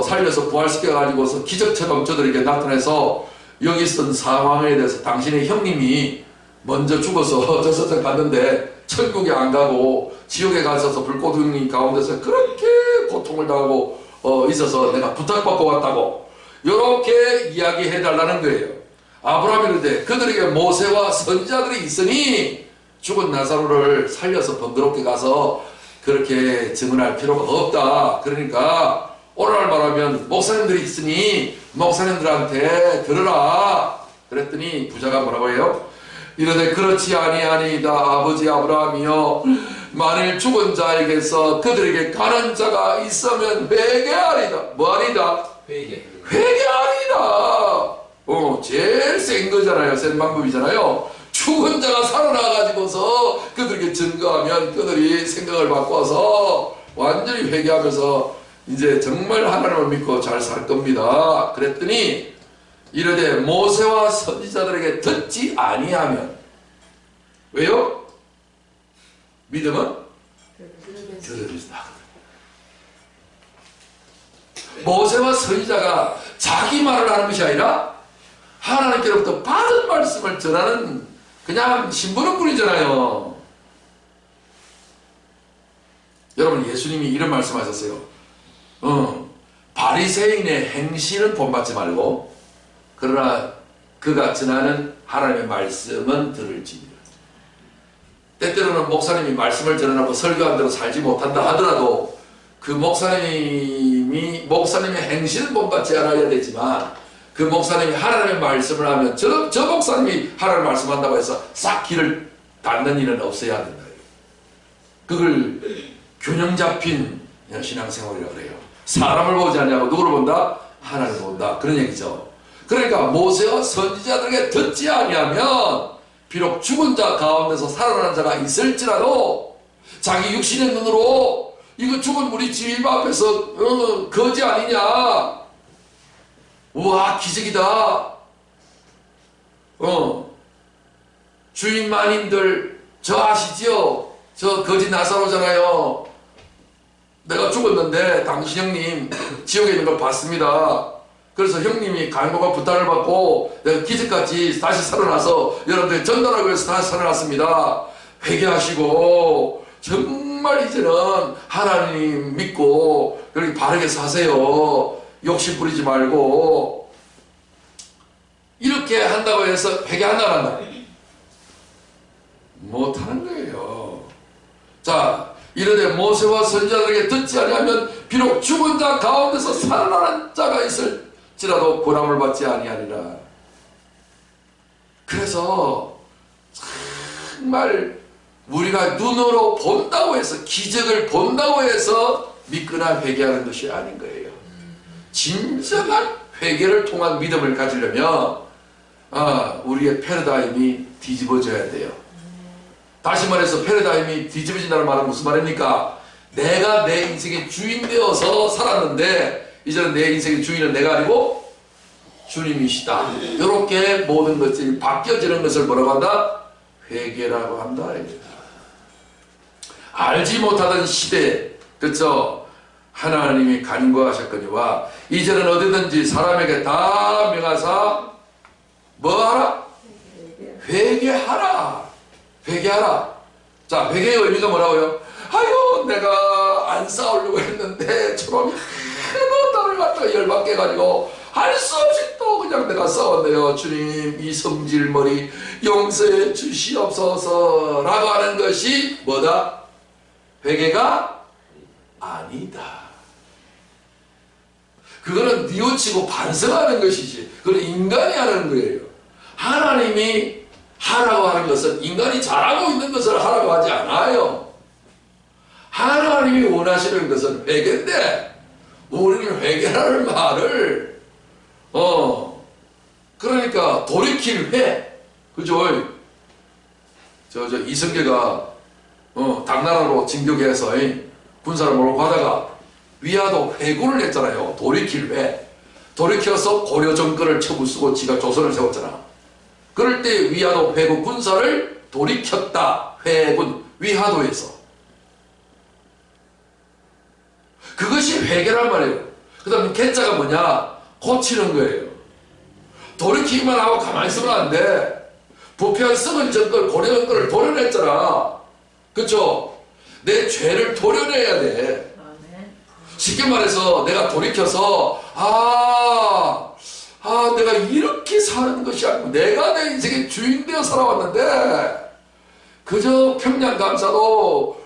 살려서 부활시켜가지고서 기적처럼 저들에게 나타내서 여기 있던 상황에 대해서 당신의 형님이 먼저 죽어서 저 세상 갔는데 천국에 안 가고 지옥에 가셔서 불꽃 가운데서 그렇게 고통을 당하고 있어서 내가 부탁받고 왔다고 이렇게 이야기해달라는 거예요. 아브라함이 이르되 그들에게 모세와 선지자들이 있으니 죽은 나사로를 살려서 번거롭게 가서 그렇게 증언할 필요가 없다. 그러니까 오늘 말하면 목사님들이 있으니 목사님들한테 들으라. 그랬더니 부자가 뭐라고 해요? 이르되 그렇지 아니하니이다. 아버지 아브라함이여 만일 죽은 자에게서 그들에게 가는 자가 있으면 회개하리다. 뭐하리다? 회개하리다. 제일 센 거잖아요. 센 방법이잖아요. 죽은 자가 살아나가지고서 그들에게 증거하면 그들이 생각을 바꿔서 완전히 회개하면서 이제 정말 하나님을 믿고 잘 살 겁니다. 그랬더니 이르되 모세와 선지자들에게 듣지 아니하면 왜요? 믿음은 들으리다. 모세와 선지자가 자기 말을 하는 것이 아니라 하나님께로부터 받은 말씀을 전하는 그냥 심부름꾼이잖아요. 여러분 예수님이 이런 말씀하셨어요. 바리새인의 행실은 본받지 말고 그러나 그가 전하는 하나님의 말씀은 들을지니라. 때때로는 목사님이 말씀을 전하고 설교한 대로 살지 못한다 하더라도 그 목사님의 행실은 본받지 않아야 되지만 그 목사님이 하나님의 말씀을 하면 저 목사님이 하나님의 말씀한다고 해서 싹 길을 닫는 일은 없어야 된다. 그걸 균형 잡힌 신앙생활이라고 그래요. 사람을 보지 않냐고 누구를 본다? 하나님을 본다. 그런 얘기죠. 그러니까 모세와 선지자들에게 듣지 아니하면 비록 죽은 자 가운데서 살아난 자가 있을지라도 자기 육신의 눈으로 이거 죽은 우리 집 앞에서 거지 아니냐? 우와 기적이다. 주인 마님들 저 아시지요? 저 거지 나사로잖아요. 내가 죽었는데 당신 형님 지옥에 있는 걸 봤습니다. 그래서 형님이 간호가 부탁을 받고 내가 기적같이 다시 살아나서 여러분들 전달하기 위해서 다시 살아났습니다. 회개하시고 정말 이제는 하나님 믿고 그렇게 바르게 사세요. 욕심 부리지 말고. 이렇게 한다고 해서 회개한다 안 한다? 못하는 거예요. 자, 이르되 모세와 선지자들에게 듣지 아니하면 비록 죽은 자 가운데서 살아나는 자가 있을지라도 고난을 받지 아니하리라. 그래서 정말 우리가 눈으로 본다고 해서 기적을 본다고 해서 믿거나 회개하는 것이 아닌 거예요. 진정한 회개를 통한 믿음을 가지려면 우리의 패러다임이 뒤집어져야 돼요. 다시 말해서 패러다임이 뒤집어진다는 말은 무슨 말입니까? 내가 내 인생의 주인 되어서 살았는데 이제는 내 인생의 주인은 내가 아니고 주님이시다. 이렇게 모든 것들이 바뀌어지는 것을 뭐라고 한다? 회개라고 한다. 알지 못하던 시대에, 그렇죠? 하나님이 간구하셨거니와 이제는 어디든지 사람에게 다 명하사 뭐하라? 회개하라. 회개하라. 자, 회개의 의미가 뭐라고요? 아유, 내가 안 싸우려고 했는데 저놈이 하도 나를 갖다가 열받게 해가지고 할 수 없이 또 그냥 내가 싸웠네요. 주님, 이 성질머리 용서해 주시옵소서 라고 하는 것이 뭐다? 회개가 아니다. 그거는 뉘우치고 반성하는 것이지, 그건 인간이 하는 거예요. 하나님이 하라고 하는 것은 인간이 잘하고 있는 것을 하라고 하지 않아요. 하나님이 원하시는 것은 회개인데 우리는 회개라는 말을 그러니까 돌이킬 회, 그죠? 이성계가 당나라로 진격해서 군사를 몰고 가다가 위화도 회군을 했잖아요. 돌이킬 회. 돌이켜서 고려 정권을 쳐부수고 지가 조선을 세웠잖아. 그럴 때 위화도 회군 군사를 돌이켰다. 회군 위화도에서. 그것이 회개란 말이에요. 그 다음에 개자가 뭐냐? 고치는 거예요. 돌이키기만 하고 가만히 있으면 안 돼. 부패한 썩은 정권, 고려 정권을 도려냈잖아. 그쵸? 내 죄를 도려내야 돼. 쉽게 말해서 내가 돌이켜서 내가 이렇게 사는 것이 아니고 내가 내 인생의 주인 되어 살아왔는데 그저 평양감사도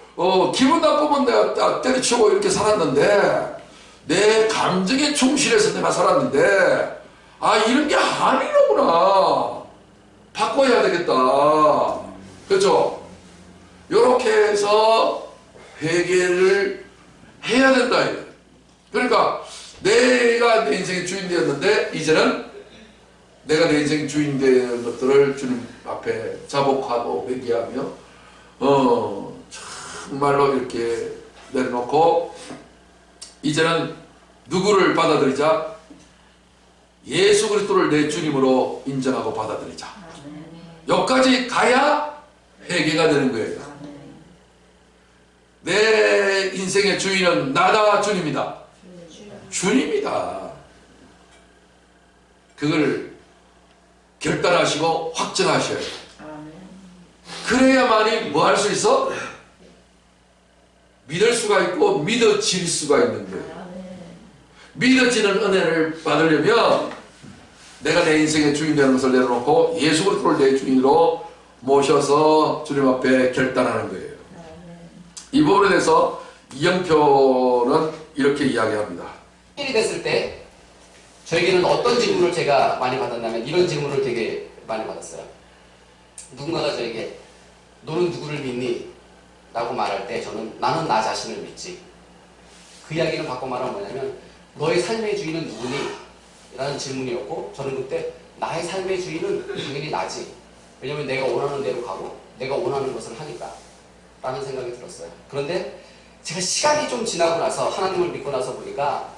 기분 나쁘면 내가 때려치고 이렇게 살았는데 내 감정에 충실해서 내가 살았는데 이런 게 아니로구나. 바꿔야 되겠다. 그렇죠? 이렇게 해서 회개를 해야 된다. 그러니까 내가 내 인생의 주인 되었는데 이제는 내가 내 인생의 주인 된 것들을 주님 앞에 자복하고 회개하며 정말로 이렇게 내려놓고 이제는 누구를 받아들이자? 예수 그리스도를 내 주님으로 인정하고 받아들이자. 여기까지 가야 회개가 되는 거예요. 내 인생의 주인은 나다, 주님이다. 주님이다. 그걸 결단하시고 확정하셔야 돼요. 그래야만이 뭐 할 수 있어? 믿을 수가 있고 믿어질 수가 있는 거예요. 믿어지는 은혜를 받으려면 내가 내 인생의 주인 되는 것을 내려놓고 예수 그리스도를 내 주인으로 모셔서 주님 앞에 결단하는 거예요. 이 부분에 대해서 이영표는 이렇게 이야기합니다. 일이 됐을 때 저에게는 어떤 질문을 제가 많이 받았냐면 이런 질문을 되게 많이 받았어요. 누군가가 저에게 너는 누구를 믿니? 라고 말할 때 저는 나는 나 자신을 믿지. 그 이야기는 바꿔 말하면 뭐냐면 너의 삶의 주인은 누구니? 라는 질문이었고 저는 그때 나의 삶의 주인은 당연히 나지. 왜냐면 내가 원하는 대로 가고 내가 원하는 것을 하니까 라는 생각이 들었어요. 그런데 제가 시간이 좀 지나고 나서 하나님을 믿고 나서 보니까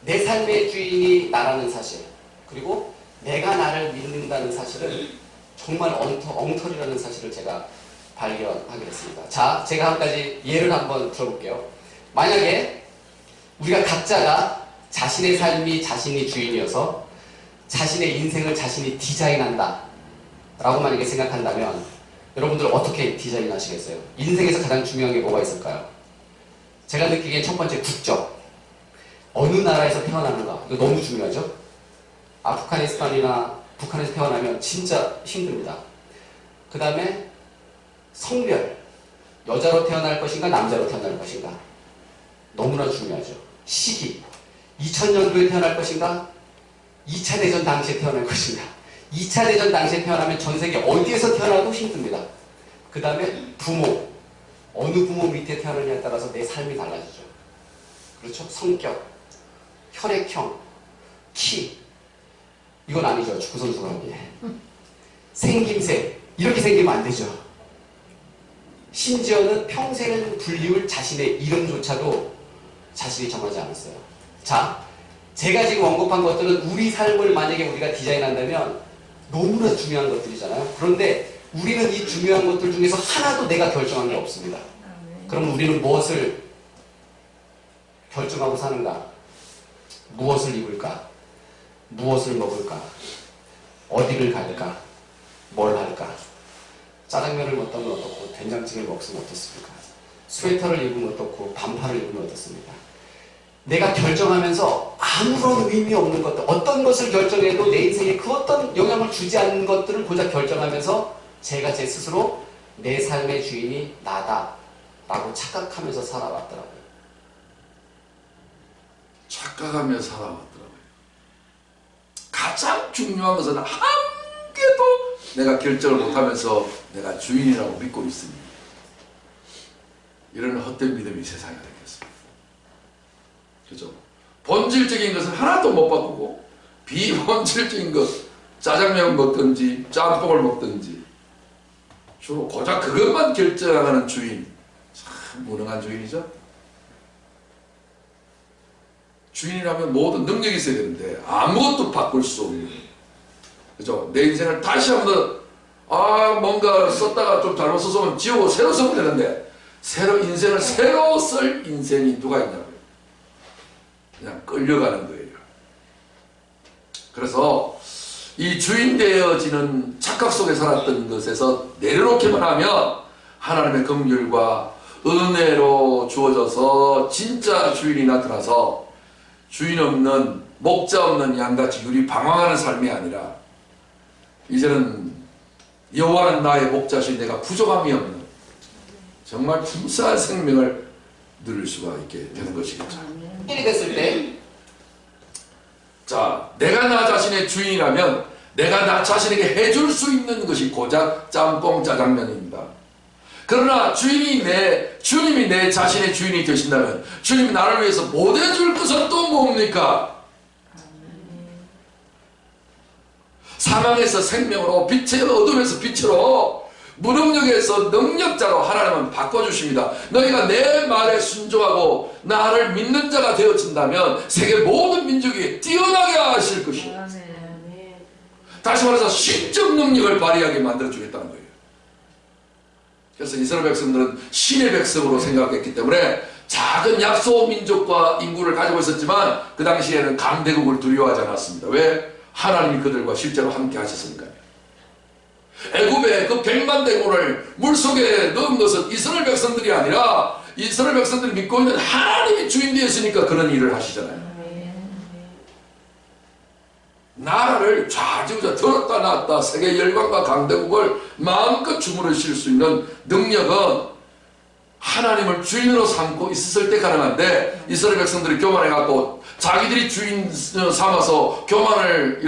내 삶의 주인이 나라는 사실 그리고 내가 나를 믿는다는 사실은 정말 엉터리라는 사실을 제가 발견하게 됐습니다. 자, 제가 한 가지 예를 한번 들어볼게요. 만약에 우리가 각자가 자신의 삶이 자신이 주인이어서 자신의 인생을 자신이 디자인한다 라고 만약에 생각한다면 여러분들 어떻게 디자인하시겠어요? 인생에서 가장 중요한 게 뭐가 있을까요? 제가 느끼기엔 첫 번째 국적. 어느 나라에서 태어나는가. 이거 너무 중요하죠? 아프가니스탄이나 북한에서 태어나면 진짜 힘듭니다. 그 다음에 성별. 여자로 태어날 것인가 남자로 태어날 것인가. 너무나 중요하죠. 시기. 2000년도에 태어날 것인가 2차 대전 당시에 태어날 것인가. 2차 대전 당시에 태어나면 전 세계 어디에서 태어나도 힘듭니다. 그 다음에 부모. 어느 부모 밑에 태어나냐에 따라서 내 삶이 달라지죠. 그렇죠? 성격, 혈액형, 키. 이건 아니죠. 축구선수가 하기에. 생김새. 이렇게 생기면 안 되죠. 심지어는 평생을 불리울 자신의 이름조차도 자신이 정하지 않았어요. 자, 제가 지금 언급한 것들은 우리 삶을 만약에 우리가 디자인한다면 너무나 중요한 것들이잖아요. 그런데 우리는 이 중요한 것들 중에서 하나도 내가 결정한 게 없습니다. 그럼 우리는 무엇을 결정하고 사는가? 무엇을 입을까? 무엇을 먹을까? 어디를 갈까? 뭘 할까? 짜장면을 먹다면 어떻고 된장찌개를 먹으면 어떻습니까? 스웨터를 입으면 어떻고 반팔을 입으면 어떻습니까? 내가 결정하면서 아무런 의미 없는 것들, 어떤 것을 결정해도 내 인생에 그 어떤 영향을 주지 않는 것들을 고작 결정하면서 제가 제 스스로 내 삶의 주인이 나다 라고 착각하면서 살아왔더라고요. 착각하며 살아왔더라고요. 가장 중요한 것은 한 개도 내가 결정을 못하면서 내가 주인이라고 믿고 있습니다. 이런 헛된 믿음이 세상에 생겼습니다. 그죠? 본질적인 것은 하나도 못 바꾸고 비본질적인 것, 짜장면 먹든지 짬뽕을 먹든지 주로 고작 그것만 결정하는 주인, 참 무능한 주인이죠. 주인이라면 모든 능력이 있어야 되는데 아무것도 바꿀 수 없는, 그죠? 내 인생을 다시 한번 뭔가 썼다가 좀 잘못 써서 지우고 새로 쓰면 되는데 인생을 새로 쓸 인생이 누가 있냐고요. 그냥 끌려가는 거예요. 그래서 이 주인 되어지는 착각 속에 살았던 것에서 내려놓기만 하면 하나님의 긍휼과 은혜로 주어져서 진짜 주인이 나타나서 주인 없는, 목자 없는 양같이 유리 방황하는 삶이 아니라 이제는 여호와는 나의 목자시 내가 부족함이 없는 정말 풍성한 생명을 누릴 수가 있게 되는 것이겠죠. 일이 됐을 때 자, 내가 나 자신의 주인이라면 내가 나 자신에게 해줄 수 있는 것이 고작 짬뽕 짜장면입니다. 그러나 주님이 내 자신의 주인이 되신다면 주님이 나를 위해서 못 해줄 것은 또 뭡니까? 사망에서 생명으로, 빛의 어둠에서 빛으로, 무능력에서 능력자로 하나님은 바꿔주십니다. 너희가 내 말에 순종하고 나를 믿는 자가 되어진다면 세계 모든 민족이 뛰어나게 하실 것이에요. 다시 말해서 신적 능력을 발휘하게 만들어주겠다는 거예요. 그래서 이스라엘 백성들은 신의 백성으로 생각했기 때문에 작은 약소 민족과 인구를 가지고 있었지만 그 당시에는 강대국을 두려워하지 않았습니다. 왜? 하나님이 그들과 실제로 함께 하셨으니까요. 애굽의 그 100만 대군을 물속에 넣은 것은 이스라엘 백성들이 아니라 이스라엘 백성들이 믿고 있는 하나님이 주인 되었으니까 그런 일을 하시잖아요. 나라를 좌지우지 들었다 놨다 세계 열강과 강대국을 마음껏 주무르실 수 있는 능력은 하나님을 주인으로 삼고 있었을 때 가능한데 이스라엘 백성들이 교만해갖고 자기들이 주인 삼아서 교만의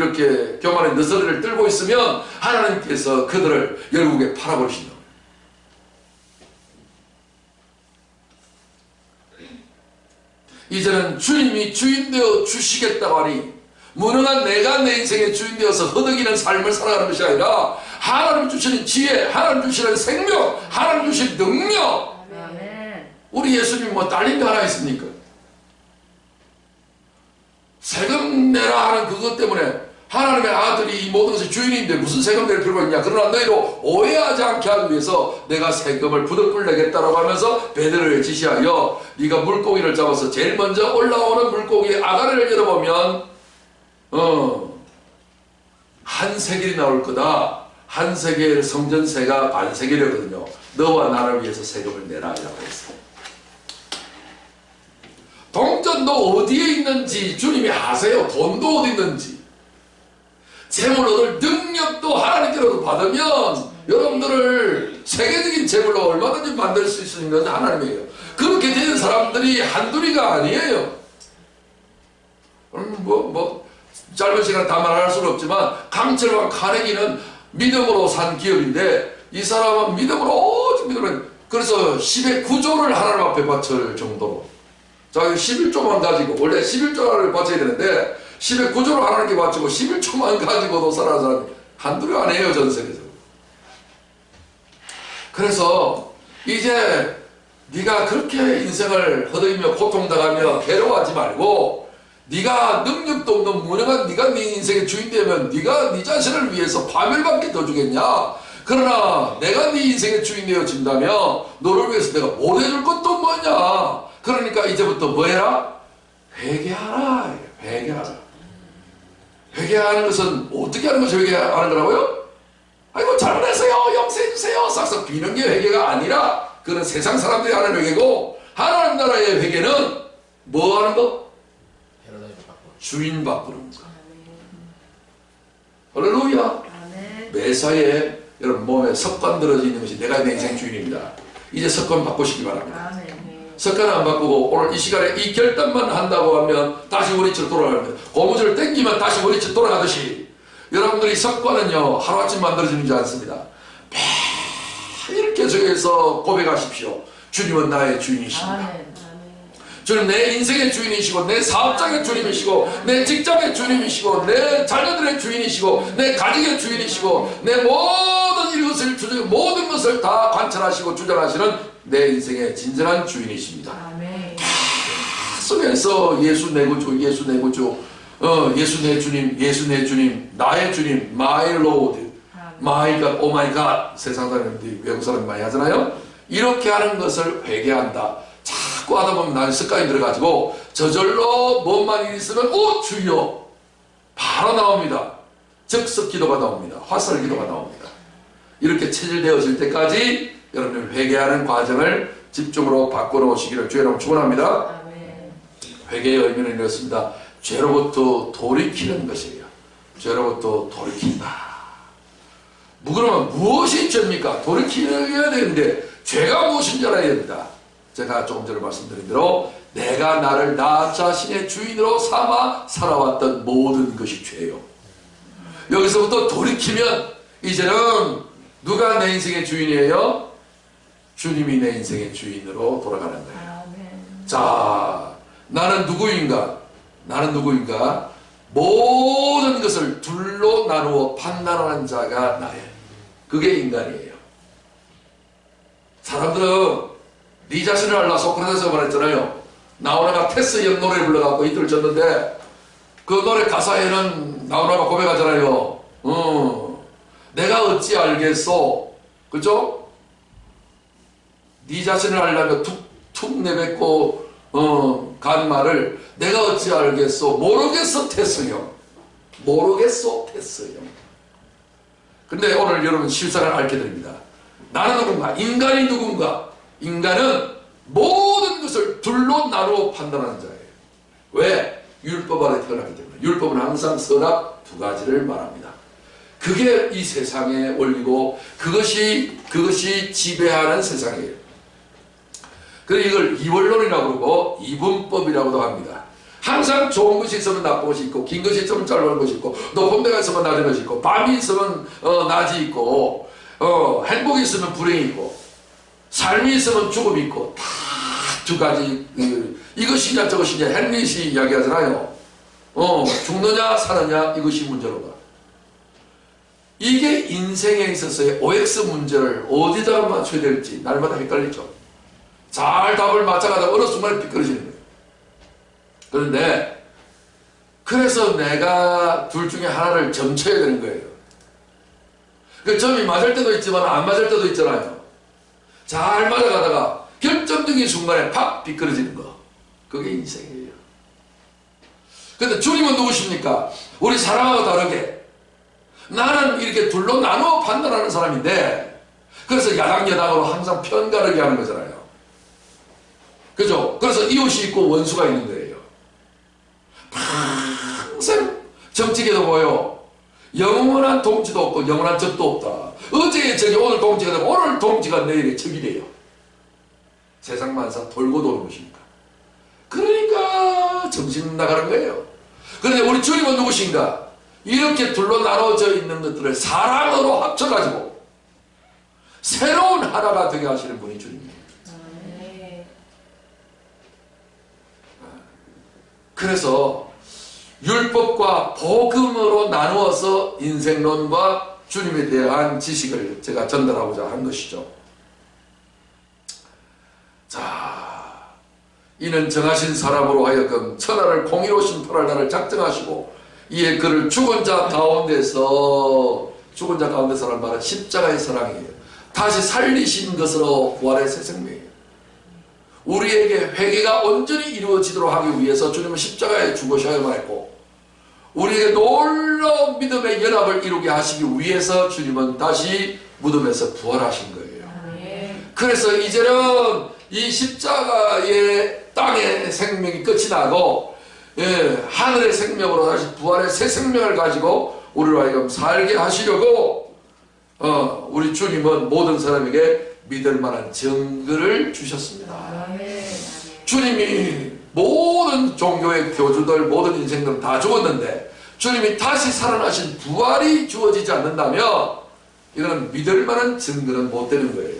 너서리를 들고 있으면 하나님께서 그들을 열국에 팔아버리신다. 이제는 주님이 주인 되어 주시겠다고 하니 무능한 내가 내 인생의 주인 되어서 허덕이는 삶을 살아가는 것이 아니라 하나님 주시는 지혜, 하나님 주시는 생명, 하나님 주시는 능력. 우리 예수님 뭐 딸린 게 하나 있습니까? 세금 내라 하는 그것 때문에 하나님의 아들이 이 모든 것의 주인인데 무슨 세금 낼 필요가 있냐. 그러나 너희로 오해하지 않게 하기 위해서 내가 세금을 부득불 내겠다라고 하면서 베드로를 지시하여 네가 물고기를 잡아서 제일 먼저 올라오는 물고기 아가리를 열어보면 한 세겔이 나올 거다. 한 세겔 성전세가 반 세겔이거든요. 너와 나를 위해서 세금을 내라 이라고 했어요. 동전도 어디에 있는지 주님이 아세요. 돈도 어디 있는지. 재물 얻을 능력도 하나님께로도 받으면 여러분들을 세계적인 재물로 얼마든지 만들 수 있는 하나님이에요. 그렇게 되는 사람들이 한둘이가 아니에요. 짧은 시간 다 말할 수는 없지만 강철과 카네기는 믿음으로 산 기업인데 이 사람은 믿음으로 오직 믿음으로, 그래서 10의 9조를 하나님 앞에 바칠 정도로 자, 11조만 가지고, 원래 11조를 바쳐야 되는데, 10의 9조를 하나님께 바치고 11조만 가지고도 살아가는 사람이 한둘이 아니에요, 전 세계에서. 그래서, 이제, 네가 그렇게 인생을 허덕이며 고통당하며 괴로워하지 말고, 네가 능력도 없는 무능한 네가 네 인생의 주인 되면 네가 네 자신을 위해서 파멸받게 더 주겠냐? 그러나 내가 네 인생의 주인 되어진다면 너를 위해서 내가 뭘 해줄 것도 뭐냐? 그러니까 이제부터 뭐 해라? 회개하라. 회개하라. 회개하는 것은 어떻게 하는 것이 회개하는 거라고요? 아이고 잘못했어요. 용서해주세요. 싹싹 비는 게 회개가 아니라 그건 세상 사람들이 하는 회개고 하나님 나라의 회개는 뭐 하는 거? 주인 바꾸는 거. 할렐루야. 매사에 여러분 몸에 습관 들어져 있는 것이 내가 내 인생 주인입니다. 이제 습관 바꾸시기 바랍니다. 습관 안 바꾸고 오늘 이 시간에 이 결단만 한다고 하면 다시 원리치로 돌아가면 고무줄을 당기면 다시 원리치로 돌아가듯이 여러분들이 습관은요 하루아침 만들어지지 않습니다. 매일 계속해서 고백하십시오. 주님은 나의 주인이십니다. 주님 내 인생의 주인이시고 내 사업장의 주님이시고 내 직장의 주님이시고 내 자녀들의 주인이시고 내 가족의 주인이시고 내 모든 것을 다 관찰하시고 주장하시는 내 인생의 진정한 주인이십니다. 속에서 예수 내 구주, 예수 내 구주, 예수 내 주님, 예수 내 주님, 나의 주님, my Lord, my God, oh my God. 세상 사람들이 외국 사람이 많이 하잖아요. 이렇게 하는 것을 회개한다. 자꾸 하다 보면 나는 습관이 들어가지고 저절로 뭔만 일 있으면 오 주여 바로 나옵니다. 즉석 기도가 나옵니다. 화살 기도가 나옵니다. 이렇게 체질되어질 때까지 여러분들 회개하는 과정을 집중으로 바꿔놓으시기를 주의 이름으로 축원합니다. 회개의 의미는 이렇습니다. 죄로부터 돌이키는 것이에요. 죄로부터 돌이킨다. 그러면 무엇이 죄입니까? 돌이켜야 되는데 죄가 무엇인지 알아야 됩니다. 제가 조금 전에 말씀드린 대로 내가 나를 나 자신의 주인으로 삼아 살아왔던 모든 것이 죄예요. 여기서부터 돌이키면 이제는 누가 내 인생의 주인이에요? 주님이 내 인생의 주인으로 돌아가는 거예요. 자, 나는 누구인가? 나는 누구인가? 모든 것을 둘로 나누어 판단하는 자가 나예요. 그게 인간이에요. 사람들은 네 자신을 알라 소크라테스가 말했잖아요. 나오나가 테스의 노래를 불러갖고 이틀을 졌는데 그 노래 가사에는 나오나가 고백하잖아요. 내가 어찌 알겠소? 그죠? 네 자신을 알려면 툭툭 내뱉고 간 말을 내가 어찌 알겠소? 모르겠어 테스요. 모르겠소 테스요. 근데 오늘 여러분 실상을 알게 됩니다. 나는 누군가? 인간이 누군가? 인간은 모든 것을 둘로 나누어 판단하는 자예요. 왜? 율법 아래 태어났기 때문에. 율법은 항상 선악 두 가지를 말합니다. 그게 이 세상의 원리고 그것이 지배하는 세상이에요. 그래서 이걸 이원론이라고 그러고 이분법이라고도 합니다. 항상 좋은 것이 있으면 나쁜 것이 있고 긴 것이 있으면 짧은 것이 있고 높은 데가 있으면 낮은 것이 있고 밤이 있으면 낮이 있고 행복이 있으면 불행이 있고 삶이 있으면 죽음이 있고 다 두 가지 이것이냐 저것이냐 헨리시 이야기하잖아요. 죽느냐 사느냐 이것이 문제로다. 이게 인생에 있어서의 OX 문제를 어디다가 맞춰야 될지 날마다 헷갈리죠. 잘 답을 맞춰가다 어느 순간에 삐뚤어지는 거예요. 그런데 그래서 내가 둘 중에 하나를 점쳐야 되는 거예요. 그 점이 맞을 때도 있지만 안 맞을 때도 있잖아요. 잘 맞아가다가 결정적인 순간에 팍 삐뚤어지는 거. 그게 인생이에요. 근데 주님은 누구십니까? 우리 사람하고 다르게 나는 이렇게 둘로 나누어 판단하는 사람인데 그래서 야당여당으로 항상 편가르게 하는 거잖아요. 그죠? 그래서 이웃이 있고 원수가 있는 거예요. 항상 정치계도 보여. 영원한 동지도 없고 영원한 적도 없다. 어제의 적이 오늘 동지가 되고 오늘 동지가 내일의 적이 돼요. 세상 만사 돌고 도는 것입니까? 그러니까 정신 나가는 거예요. 그런데 우리 주님은 누구신가? 이렇게 둘로 나눠져 있는 것들을 사랑으로 합쳐가지고 새로운 하나가 되게 하시는 분이 주님입니다. 그래서 율법과 복음으로 나누어서 인생론과 주님에 대한 지식을 제가 전달하고자 한 것이죠. 자, 이는 정하신 사람으로 하여금 천하를 공의로 심판할 날을 작정하시고 이에 그를 죽은 자 가운데서라는 말은 십자가의 사랑이에요. 다시 살리신 것으로 부활의 새 생명이에요. 우리에게 회개가 온전히 이루어지도록 하기 위해서 주님은 십자가에 죽으셔야만 했고, 우리에게 놀라운 믿음의 연합을 이루게 하시기 위해서 주님은 다시 무덤에서 부활하신 거예요. 그래서 이제는 이 십자가의 땅의 생명이 끝이 나고, 하늘의 생명으로 다시 부활의 새 생명을 가지고 우리로 하여금 살게 하시려고 우리 주님은 모든 사람에게 믿을 만한 증거를 주셨습니다. 주님이 모든 종교의 교주들, 모든 인생들 다 죽었는데 주님이 다시 살아나신 부활이 주어지지 않는다면 이거는 믿을 만한 증거는 못 되는 거예요.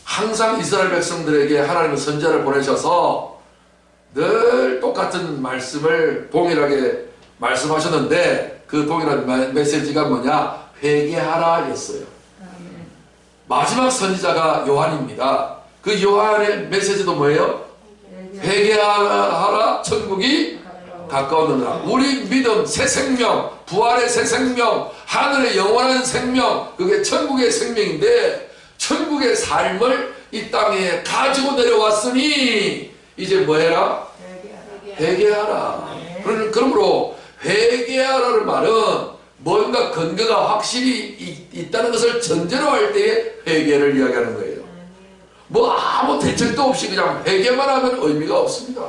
항상 이스라엘 백성들에게 하나님은 선지자를 보내셔서 늘 똑같은 말씀을 동일하게 말씀하셨는데 그 동일한 메시지가 뭐냐? 회개하라 였어요. 마지막 선지자가 요한입니다. 그 요한의 메시지도 뭐예요? 회개하라, 천국이 가까웠느니라. 우리 믿음, 새 생명, 부활의 새 생명, 하늘의 영원한 생명, 그게 천국의 생명인데 천국의 삶을 이 땅에 가지고 내려왔으니 이제 뭐 해라? 회개하라. 그러므로 회개하라는 말은 뭔가 근거가 확실히 있다는 것을 전제로 할 때에 회개를 이야기하는 거예요. 뭐 아무 대책도 없이 그냥 회개만 하면 의미가 없습니다.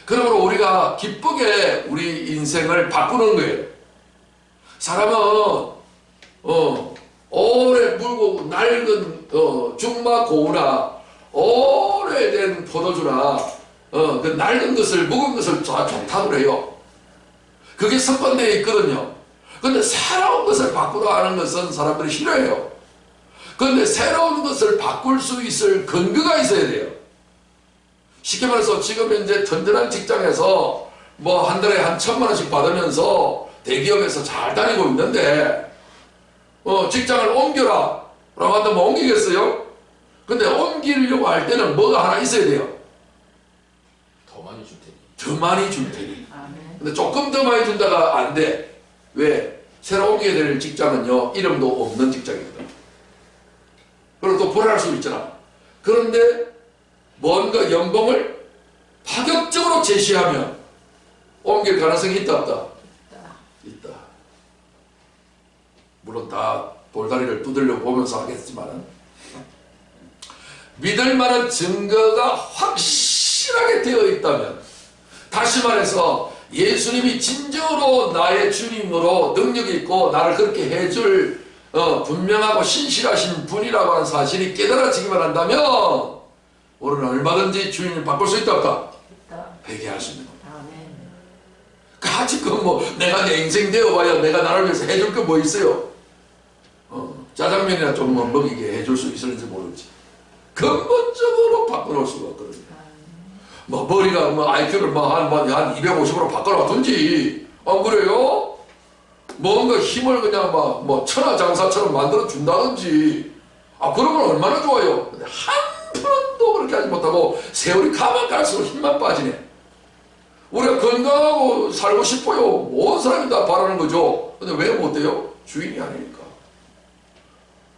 그러므로 우리가 기쁘게 우리 인생을 바꾸는 거예요. 사람은 오래 물고 낡은 중마 고우나 오래된 포도주나 그 낡은 것을 묵은 것을 다 좋다고 그래요. 그게 습관되어 있거든요. 근데 새로운 것을 바꾸라 하는 것은 사람들이 싫어해요. 근데 새로운 것을 바꿀 수 있을 근거가 있어야 돼요. 쉽게 말해서 지금 현재 든든한 직장에서 뭐 한 달에 한 1,000만 원씩 받으면서 대기업에서 잘 다니고 있는데 직장을 옮겨라 라고 한다면 옮기겠어요? 근데 옮기려고 할 때는 뭐가 하나 있어야 돼요. 더 많이 줄 테니. 더 많이 줄 테니. 근데 조금 더 많이 준다가 안 돼. 왜? 새로 옮겨야 될 직장은요, 이름도 없는 직장이거든. 그럼 또 불안할 수 있잖아. 그런데 뭔가 연봉을 파격적으로 제시하면 옮길 가능성이 있다, 없다? 있다. 물론 다 돌다리를 두들려 보면서 하겠지만 믿을 만한 증거가 확실하게 되어 있다면, 다시 말해서 예수님이 진정으로 나의 주님으로 능력이 있고 나를 그렇게 해줄 분명하고 신실하신 분이라고 하는 사실이 깨달아지기만 한다면 우리는 얼마든지 주님을 바꿀 수 있다, 없다? 회개할 수 있는 겁니다. 지금 뭐 내가 내 인생 되어봐야 내가 나를 위해서 해줄 게 뭐 있어요? 짜장면이나 좀 뭐 먹이게 해줄 수 있을지 모르지. 근본적으로 바꿔놓을 수가 없거든요. 뭐 머리가 뭐 IQ를 뭐 한 250으로 바꿔놔둔지 안 그래요? 뭔가 힘을 그냥 막 뭐 천하장사처럼 만들어 준다든지 그러면 얼마나 좋아요. 근데 한 푼도 그렇게 하지 못하고 세월이 가면 갈수록 힘만 빠지네. 우리가 건강하고 살고 싶어요. 온 사람이 다 바라는 거죠. 근데 왜 못해요? 주인이 아니니까.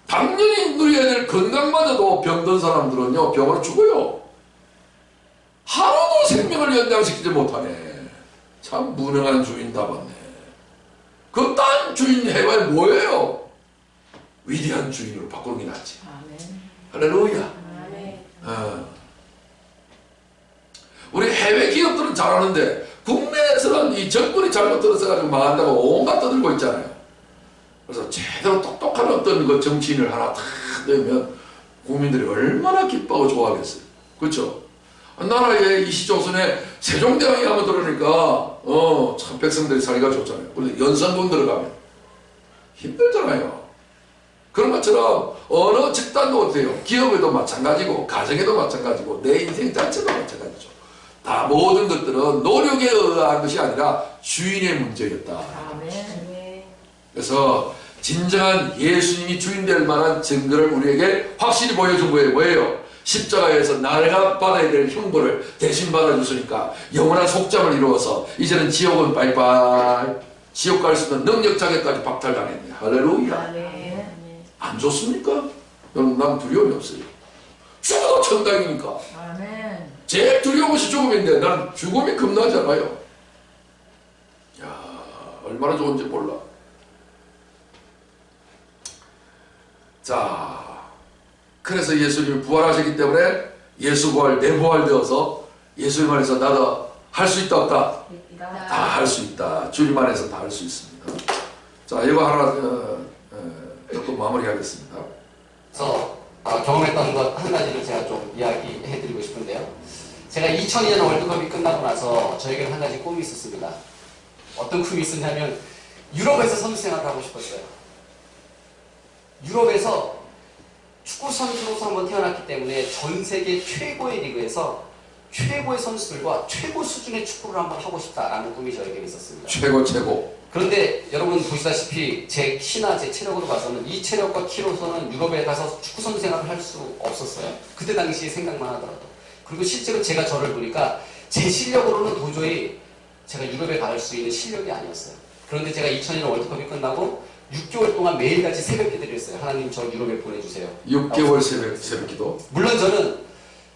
당연히 누려야 될 건강마저도 병든 사람들은요, 병으로 죽어요. 하루도 생명을 연장시키지 못하네. 참 무능한 주인답았네. 그 딴 주인 해봐야 뭐예요? 위대한 주인으로 바꾸는 게 낫지. 할렐루야. 우리 해외 기업들은 잘하는데 국내에서는 이 정권이 잘못 들어서가지고 망한다고 온갖 떠들고 있잖아요. 그래서 제대로 똑똑한 어떤 그 정치인을 하나 탁 넣으면 국민들이 얼마나 기뻐하고 좋아하겠어요. 그렇죠? 나라의 이시조선에 세종대왕이 한번 들어오니까 참 백성들이 살기가 좋잖아요. 근데 연산군 들어가면 힘들잖아요. 그런 건 것처럼 어느 집단도 어때요? 기업에도 마찬가지고 가정에도 마찬가지고 내 인생 자체도 마찬가지죠. 다 모든 것들은 노력에 의한 것이 아니라 주인의 문제였다. 아멘. 그래서 진정한 예수님이 주인 될 만한 증거를 우리에게 확실히 보여준 거예요. 뭐예요? 십자가에서 내가 받아야 될 형벌을 대신 받아줬으니까 영원한 속잠을 이루어서 이제는 지옥은 바이바이, 지옥 갈 수 있는 능력 자격까지 박탈당했네. 할렐루야. 아멘. 안 좋습니까? 여러분, 난 두려움이 없어요. 죽어도 천당이니까. 아멘. 제일 두려운 것이 죽음인데 난 죽음이 겁나잖아요. 야, 얼마나 좋은지 몰라. 자, 그래서 예수님이 부활하셨기 때문에 예수 부활, 내 부활 되어서 예수님 안에서 나도 할 수 있다 없다? 다 할 수 있다. 주님 안에서 다 할 수 있습니다. 자, 이거 하나 조금 마무리하겠습니다. 그래서 경험했던 것 한 가지를 제가 좀 이야기해드리고 싶은데요. 제가 2002년 월드컵이 끝나고 나서 저에게는 한 가지 꿈이 있었습니다. 어떤 꿈이 있었냐면 유럽에서 선수 생활을 하고 싶었어요. 유럽에서 축구 선수로서 한번 태어났기 때문에 전 세계 최고의 리그에서 최고의 선수들과 최고 수준의 축구를 한번 하고 싶다라는 꿈이 저에게 있었습니다. 최고. 그런데 여러분 보시다시피 제 키나 제 체력으로 봐서는 이 체력과 키로서는 유럽에 가서 축구 선수 생활을 할 수 없었어요. 그때 당시에 생각만 하더라도. 그리고 실제로 제가 저를 보니까 제 실력으로는 도저히 제가 유럽에 갈 수 있는 실력이 아니었어요. 그런데 제가 2002년 월드컵이 끝나고 6개월 동안 매일같이 새벽 기도를 했어요. 하나님 저 유럽에 보내주세요. 6개월 새벽 기도. 물론 저는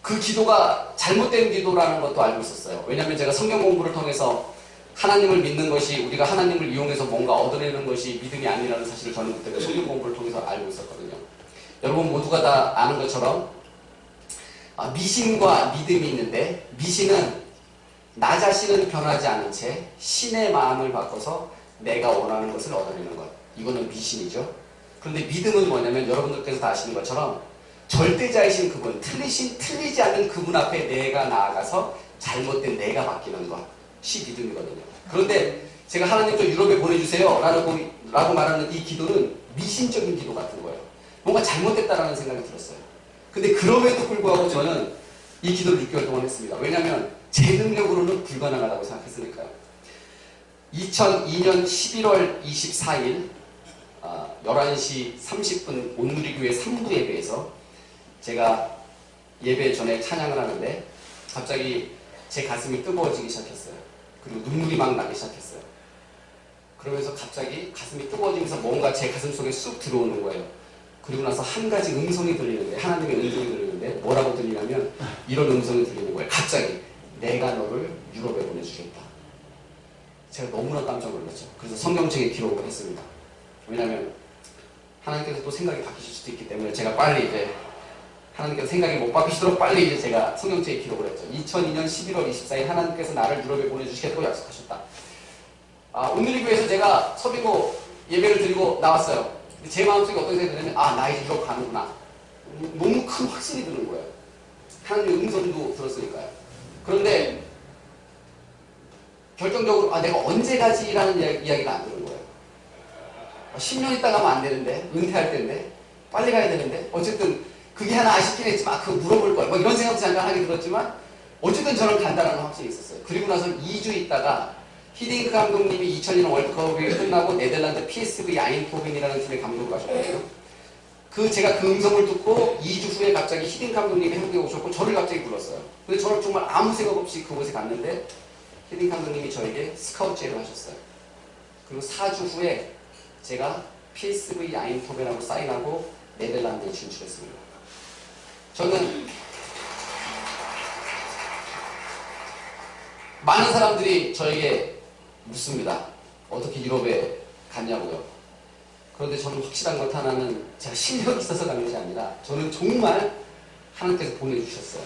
그 기도가 잘못된 기도라는 것도 알고 있었어요. 왜냐하면 제가 성경 공부를 통해서 하나님을 믿는 것이 우리가 하나님을 이용해서 뭔가 얻어내는 것이 믿음이 아니라는 사실을 저는 그때 성경 공부를 통해서 알고 있었거든요. 여러분 모두가 다 아는 것처럼 미신과 믿음이 있는데 미신은 나 자신은 변하지 않은 채 신의 마음을 바꿔서 내가 원하는 것을 얻어내는 것. 이거는 미신이죠. 그런데 믿음은 뭐냐면 여러분들께서 다 아시는 것처럼 절대자이신 그분, 틀리지 않는 그분 앞에 내가 나아가서 잘못된 내가 바뀌는 것이 믿음이거든요. 그런데 제가 하나님 저 유럽에 보내주세요 라고 말하는 이 기도는 미신적인 기도 같은 거예요. 뭔가 잘못됐다라는 생각이 들었어요. 근데 그럼에도 불구하고 저는 이 기도를 6개월 동안 했습니다. 왜냐하면 제 능력으로는 불가능하다고 생각했으니까요. 2002년 11월 24일 11시 30분 온누리교회 3부 예배에서 제가 예배 전에 찬양을 하는데 갑자기 제 가슴이 뜨거워지기 시작했어요. 그리고 눈물이 막 나기 시작했어요. 그러면서 갑자기 가슴이 뜨거워지면서 뭔가 제 가슴 속에 쑥 들어오는 거예요. 그리고 나서 한 가지 음성이 들리는데, 하나님의 음성이 들리는데 뭐라고 들리냐면 이런 음성이 들리는 거예요. 갑자기 내가 너를 유럽에 보내주겠다. 제가 너무나 깜짝 놀랐죠. 그래서 성경책에 기록을 했습니다. 왜냐하면 하나님께서 또 생각이 바뀌실 수도 있기 때문에 제가 빨리 이제 하나님께서 생각이 못 바뀌시도록 빨리 이제 제가 성경책에 기록을 했죠. 2002년 11월 24일 하나님께서 나를 유럽에 보내주시겠다고 약속하셨다. 온누리교회에서 제가 서빙고 예배를 드리고 나왔어요. 근데 제 마음속에 어떤 생각이 드냐면 나 이제 유럽 가는구나. 너무 큰 확신이 드는 거예요. 하나님의 음성도 들었으니까요. 그런데 결정적으로 내가 언제 가지라는 이야기가 안 드는 거예요. 10년 있다 가면 안 되는데, 은퇴할 때인데, 빨리 가야 되는데, 어쨌든 그게 하나 아쉽긴 했지만 그거 물어볼 걸 뭐 이런 생각도 잠깐 하게 들었지만 어쨌든 저는 간다라는 확신이 있었어요. 그리고 나서 2주 있다가 히딩크 감독님이 2002년 월드컵이 끝나고 네덜란드 PSV 아인토벤이라는 팀에 감독을 가셨거든요. 제가 그 음성을 듣고 2주 후에 갑자기 히딩크 감독님이 한국에 오셨고 저를 갑자기 불렀어요. 근데 저는 정말 아무 생각 없이 그곳에 갔는데 히딩크 감독님이 저에게 스카우트 제의를 하셨어요. 그리고 4주 후에 제가 PSV 아인토벤하고 사인하고 네덜란드에 진출했습니다. 저는 많은 사람들이 저에게 묻습니다. 어떻게 유럽에 갔냐고요. 그런데 저는 확실한 것 하나는 제가 실력이 있어서 간 것이 아니라 저는 정말 하나님께서 보내주셨어요.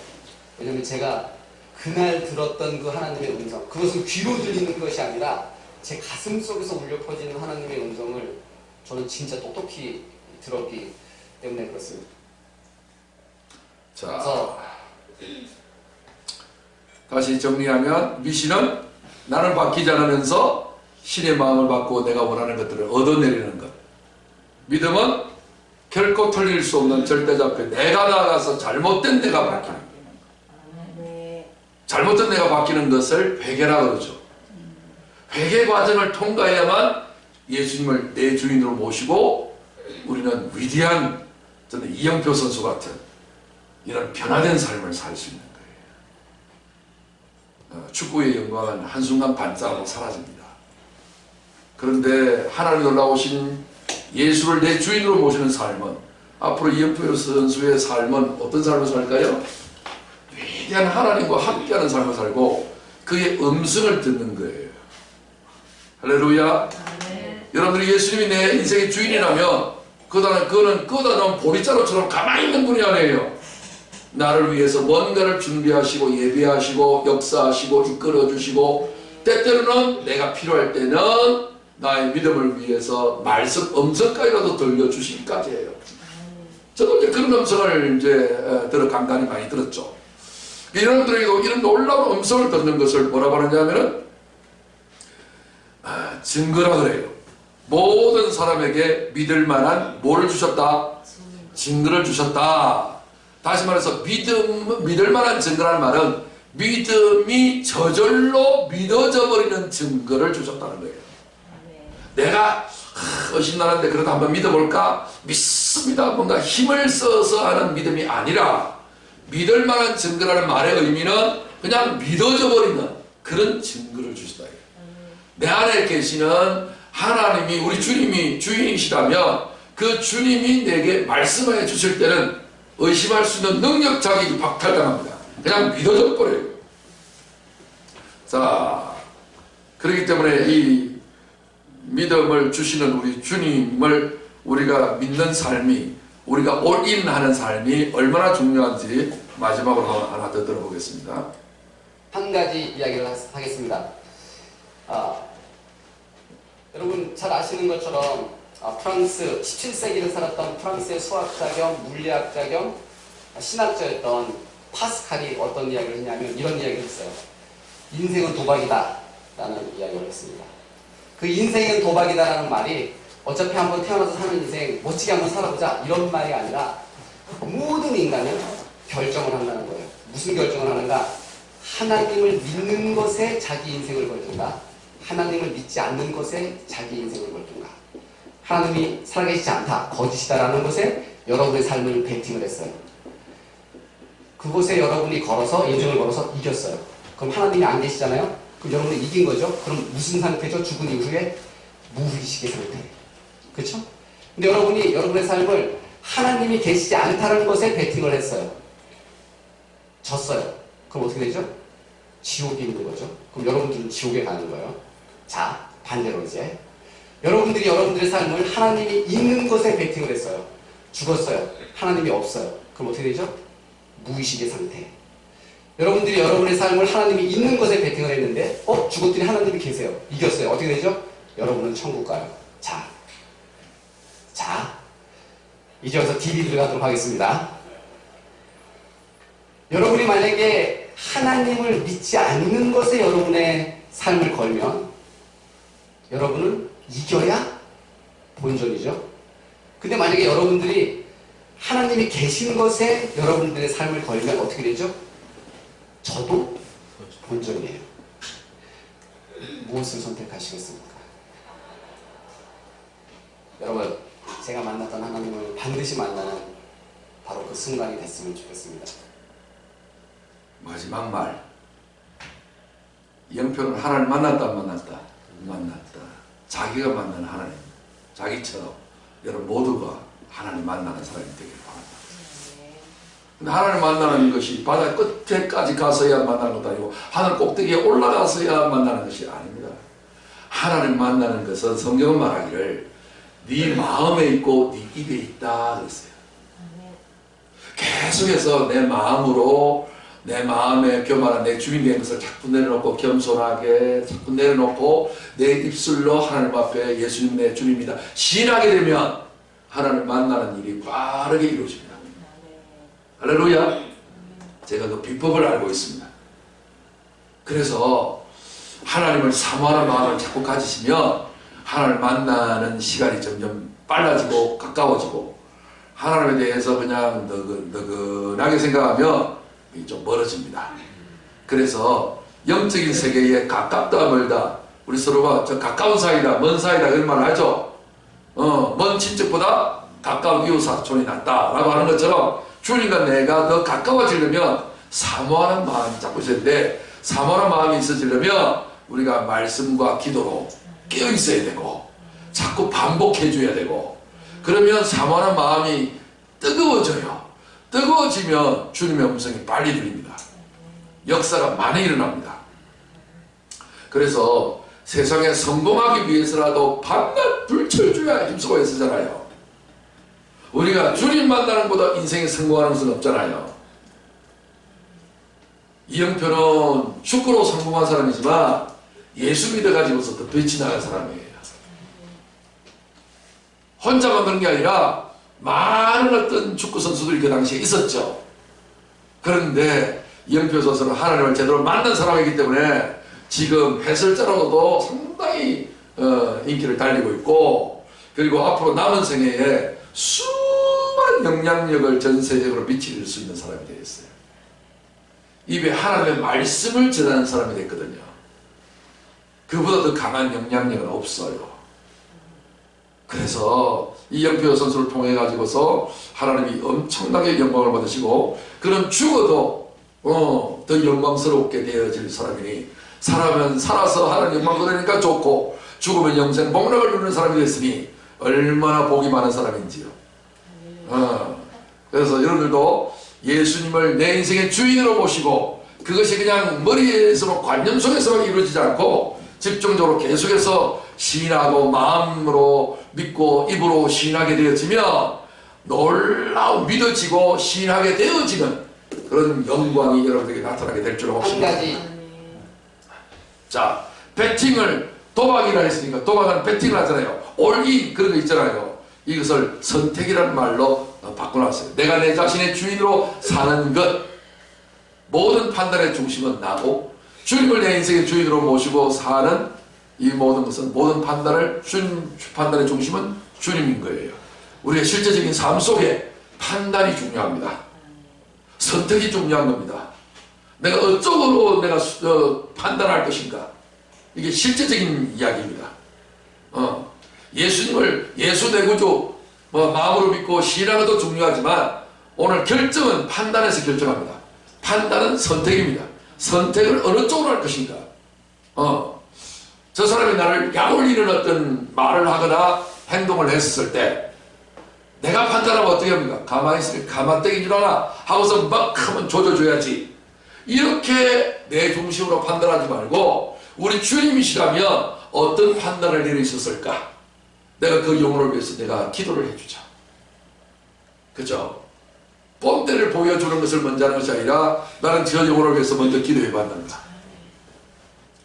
왜냐하면 제가 그날 들었던 그 하나님의 음성, 그것은 귀로 들리는 것이 아니라 제 가슴 속에서 울려 퍼지는 하나님의 음성을 저는 진짜 똑똑히 들었기 때문에 그렇습니다. 자, 그래서 다시 정리하면 미신은 나는 바뀌지 않으면서 신의 마음을 받고 내가 원하는 것들을 얻어내리는 것. 믿음은 결코 틀릴 수 없는 절대자표. 내가 나아가서 잘못된 내가 바뀌는 거예요. 네. 잘못된 내가 바뀌는 것을 회개라 그러죠. 회개 과정을 통과해야만 예수님을 내 주인으로 모시고 우리는 위대한 저는 이영표 선수 같은 이런 변화된 삶을 살 수 있는 거예요. 축구의 영광은 한순간 반짝하고 사라집니다. 그런데 하나님 놀라우신 예수를 내 주인으로 모시는 삶은 앞으로 이영표 선수의 삶은 어떤 삶을 살까요? 위대한 하나님과 함께하는 삶을 살고 그의 음성을 듣는 거예요. 할렐루야. 네. 여러분들이 예수님이 내 인생의 주인이라면 그거는 끄다놓은 보리자루처럼 가만히 있는 분이 아니에요. 나를 위해서 뭔가를 준비하시고 예배하시고 역사하시고 이끌어주시고 때때로는 내가 필요할 때는 나의 믿음을 위해서 말씀 음성까지라도 들려주시기까지 해요. 저도 이제 그런 음성을 이제 간간히 많이 들었죠. 여러분들에게도 이런 놀라운 음성을 듣는 것을 뭐라고 하느냐면은 증거라 그래요. 모든 사람에게 믿을 만한 뭐를 주셨다? 증거를 주셨다. 다시 말해서 믿을 만한 증거라는 말은 믿음이 저절로 믿어져 버리는 증거를 주셨다는 거예요. 내가 의심나는데 그래도 한번 믿어볼까? 믿습니다. 뭔가 힘을 써서 하는 믿음이 아니라 믿을 만한 증거라는 말의 의미는 그냥 믿어져 버리는 그런 증거를 주시다. 내 안에 계시는 하나님이 우리 주님이 주인이시다면 그 주님이 내게 말씀해 주실 때는 의심할 수 있는 능력 자격이 박탈당합니다. 그냥 믿어져 버려요. 자, 그렇기 때문에 이 믿음을 주시는 우리 주님을 우리가 믿는 삶이 우리가 올인하는 삶이 얼마나 중요한지 마지막으로 하나 더 들어보겠습니다. 한 가지 이야기를 하겠습니다. 여러분 잘 아시는 것처럼 프랑스 17세기를 살았던 프랑스의 수학자 겸 물리학자 겸 신학자였던 파스칼이 어떤 이야기를 했냐면 이런 이야기를 했어요. 인생은 도박이다 라는 이야기를 했습니다. 그 인생은 도박이다 라는 말이 어차피 한번 태어나서 사는 인생 멋지게 한번 살아보자 이런 말이 아니라 모든 인간은 결정을 한다는 거예요. 무슨 결정을 하는가? 하나님을 믿는 것에 자기 인생을 걸든가 하나님을 믿지 않는 것에 자기 인생을 걸든가 하나님이 살아계시지 않다, 거짓이다라는 것에 여러분의 삶을 베팅을 했어요. 그곳에 여러분이 걸어서 인생을 걸어서 이겼어요. 그럼 하나님이 안 계시잖아요? 그럼 여러분은 이긴 거죠? 그럼 무슨 상태죠? 죽은 이후에 무의식의 상태. 그렇죠? 근데 여러분이 여러분의 삶을 하나님이 계시지 않다는 것에 베팅을 했어요. 졌어요. 그럼 어떻게 되죠? 지옥이 있는 거죠. 그럼 여러분들은 지옥에 가는 거예요. 자, 반대로 이제 여러분들이 여러분들의 삶을 하나님이 있는 것에 베팅을 했어요. 죽었어요. 하나님이 없어요. 그럼 어떻게 되죠? 무의식의 상태. 여러분들이 여러분의 삶을 하나님이 있는 것에 베팅을 했는데 죽었더니 하나님이 계세요. 이겼어요. 어떻게 되죠? 여러분은 천국 가요. 자, 이제 와서 딜이 들어가도록 하겠습니다. 여러분이 만약에 하나님을 믿지 않는 것에 여러분의 삶을 걸면 여러분은 이겨야 본전이죠. 근데 만약에 여러분들이 하나님이 계신 것에 여러분들의 삶을 걸면 어떻게 되죠? 저도 본전이에요. 무엇을 선택하시겠습니까? 여러분, 제가 만났던 하나님을 반드시 만나는 바로 그 순간이 됐으면 좋겠습니다. 마지막 말. 영표는 하나님 만났다 안 만났다? 만났다. 자기가 만나는 하나님. 자기처럼 여러분 모두가 하나님 만나는 사람이 되길 바랍니다. 근데 하나님 만나는 것이 바다 끝에까지 가서야 만나는 것도 아니고 하늘 꼭대기에 올라가서야 만나는 것이 아닙니다. 하나님 만나는 것은 성경은 말하기를 네 마음에 있고 네 입에 있다 그랬어요. 계속해서 내 마음으로 내 마음에 교만한 내 주인 된 것을 자꾸 내려놓고 겸손하게 자꾸 내려놓고 내 입술로 하나님 앞에 예수님 내 주님이다 시인하게 되면 하나님을 만나는 일이 빠르게 이루어집니다. 할렐루야. 제가 그 비법을 알고 있습니다. 그래서 하나님을 사모하는 마음을 자꾸 가지시면 하나님을 만나는 시간이 점점 빨라지고 가까워지고 하나님에 대해서 그냥 너그나게 생각하면 좀 멀어집니다. 그래서 영적인 세계에 가깝다 멀다, 우리 서로가 저 가까운 사이다 먼 사이다 그런 말 하죠. 먼 친척보다 가까운 이웃 사촌이 낫다라고 하는 것처럼 주님과 내가 더 가까워지려면 사모하는 마음이 자꾸 있어야 되는데, 사모하는 마음이 있어지려면 우리가 말씀과 기도로 깨어 있어야 되고 자꾸 반복해 줘야 되고, 그러면 사모하는 마음이 뜨거워져요. 뜨거워지면 주님의 음성이 빨리 들립니다. 역사가 많이 일어납니다. 그래서 세상에 성공하기 위해서라도 밤낮 불철주야 힘쓰고 있었잖아요. 우리가 주님 만나는 것보다 인생에 성공하는 것은 없잖아요. 이영표는 축구로 성공한 사람이지만 예수 믿어가지고서 더 빛이 나는 사람이에요. 혼자만 그런 게 아니라 많은 어떤 축구 선수들이 그 당시에 있었죠. 그런데 이영표 선수는 하나님을 제대로 만난 사람이기 때문에 지금 해설자로도 상당히 인기를 달리고 있고, 그리고 앞으로 남은 생애에 수많은 영향력을 전 세계적으로 미칠 수 있는 사람이 되겠어요. 입에 하나님의 말씀을 전하는 사람이 됐거든요. 그보다 더 강한 영향력은 없어요. 그래서 이영표 선수를 통해 가지고서 하나님이 엄청나게 영광을 받으시고, 그는 죽어도 더 영광스럽게 되어질 사람이니, 사람은 살아서 하나님 영광 받으니까 좋고 죽으면 영생 복락을 누리는 사람이 됐으니 얼마나 복이 많은 사람인지요. 그래서 여러분들도 예수님을 내 인생의 주인으로 모시고, 그것이 그냥 머리에서만 관념 속에서만 이루어지지 않고 집중적으로 계속해서 시인하고 마음으로 믿고 입으로 시인하게 되어지면 놀라운 믿어지고 시인하게 되어지는 그런 영광이 여러분에게 나타나게 될 줄로 한 믿습니다. 가지 자, 배팅을 도박이라 했으니까 도박은 배팅을 하잖아요. 올인 그런 거 있잖아요. 이것을 선택이라는 말로 바꿔놨어요. 내가 내 자신의 주인으로 사는 것. 모든 판단의 중심은 나고, 주님을 내 인생의 주인으로 모시고 사는 이 모든 것은, 모든 판단을 판단의 중심은 주님인 거예요. 우리의 실제적인 삶 속에 판단이 중요합니다. 선택이 중요한 겁니다. 내가 어쩌고 내가 판단할 것인가, 이게 실제적인 이야기입니다. 예수님을 예수 내 구주 마음으로 믿고 신앙은 더 중요하지만 오늘 결정은 판단에서 결정합니다. 판단은 선택입니다. 선택을 어느 쪽으로 할 것인가. 저 사람이 나를 약올리는 어떤 말을 하거나 행동을 했을 때 내가 판단하면 어떻게 합니까? 가만히 있으면 가만떼기인 줄 아나 하고서 막 하면 조져줘야지. 이렇게 내 중심으로 판단하지 말고, 우리 주님이시라면 어떤 판단을 내리셨을까? 내가 그 영혼을 위해서 내가 기도를 해주자. 그죠? 뽐때를 보여주는 것을 먼저 하는 것이 아니라 나는 저 영혼을 위해서 먼저 기도해 봤는가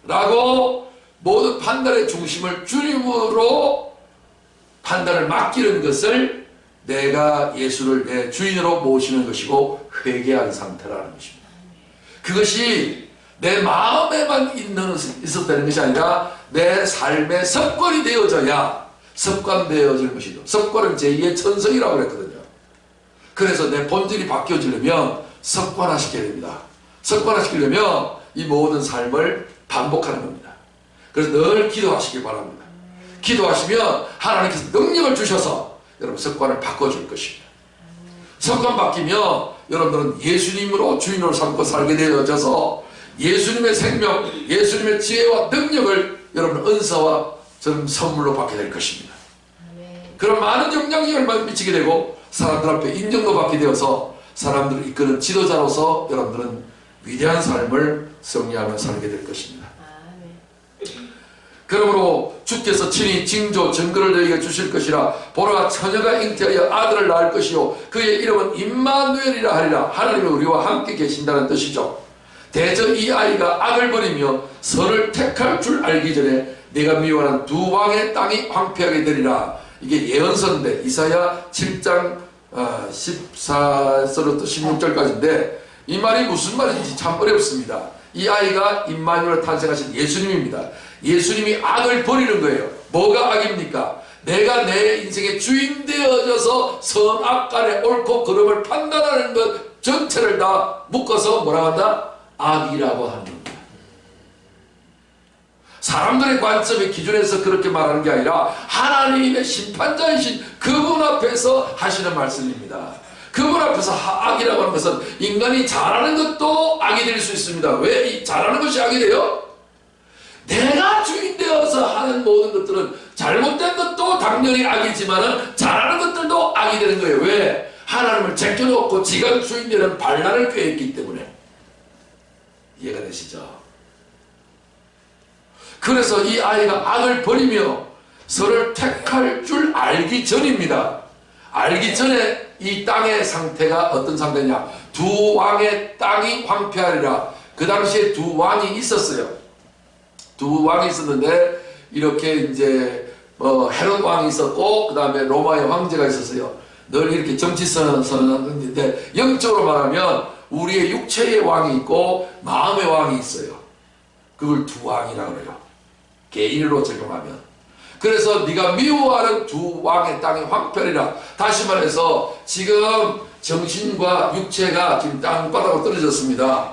라고 모든 판단의 중심을 주님으로 판단을 맡기는 것을 내가 예수를 내 주인으로 모시는 것이고 회개한 상태라는 것입니다. 그것이 내 마음에만 있었다는 것이 아니라 내 삶의 습관이 되어져야 습관되어지는 것이죠. 습관은 제2의 천성이라고 그랬거든요. 그래서 내 본질이 바뀌어지려면 습관화시켜야 됩니다. 습관화시키려면 이 모든 삶을 반복하는 겁니다. 그래서 늘 기도하시길 바랍니다. 기도하시면 하나님께서 능력을 주셔서 여러분 습관을 바꿔줄 것입니다. 습관 바뀌면 여러분들은 예수님으로 주인으로 삼고 살게 되어져서 예수님의 생명, 예수님의 지혜와 능력을 여러분 은사와 저는 선물로 받게 될 것입니다. 그런 많은 영향력을 미치게 되고 사람들 앞에 인정도 받게 되어서 사람들을 이끄는 지도자로서 여러분들은 위대한 삶을 승리하며 살게 될 것입니다. 그러므로 주께서 친히 징조 증거를 너희에게 주실 것이라. 보라, 처녀가 잉태하여 아들을 낳을 것이요 그의 이름은 임마누엘이라 하리라. 하나님이 우리와 함께 계신다는 뜻이죠. 대저 이 아이가 악을 버리며 선을 택할 줄 알기 전에 내가 미워하는 두 왕의 땅이 황폐하게 되리라. 이게 예언서인데 이사야 7장 14절부터 16절까지인데 이 말이 무슨 말인지 참 어렵습니다. 이 아이가 임마누엘 탄생하신 예수님입니다. 예수님이 악을 버리는 거예요. 뭐가 악입니까? 내가 내 인생의 주인 되어져서 선악간의 옳고 그름을 판단하는 것 전체를 다 묶어서 뭐라고 한다? 악이라고 하는 겁니다. 사람들의 관점의 기준에서 그렇게 말하는 게 아니라 하나님의 심판자이신 그분 앞에서 하시는 말씀입니다. 그분 앞에서 악이라고 하는 것은 인간이 잘하는 것도 악이 될 수 있습니다. 왜 이 잘하는 것이 악이 돼요? 내가 주인 되어서 하는 모든 것들은 잘못된 것도 당연히 악이지만 잘하는 것들도 악이 되는 거예요. 왜? 하나님을 제껴놓고 지가 주인 되는 반란을 꾀했기 때문에. 이해가 되시죠? 그래서 이 아이가 악을 버리며 선을 택할 줄 알기 전입니다. 알기 전에 이 땅의 상태가 어떤 상태냐? 두 왕의 땅이 황폐하리라. 그 당시에 두 왕이 있었어요. 두 왕이 있었는데 이렇게 이제 헤롯 왕이 있었고 그 다음에 로마의 황제가 있었어요. 늘 이렇게 정치선언을 하는데 영적으로 말하면 우리의 육체의 왕이 있고 마음의 왕이 있어요. 그걸 두 왕이라고 그래요. 개인으로 적용하면. 그래서 네가 미워하는 두 왕의 땅이 황폐하리라. 다시 말해서 지금 정신과 육체가 지금 땅바닥으로 떨어졌습니다.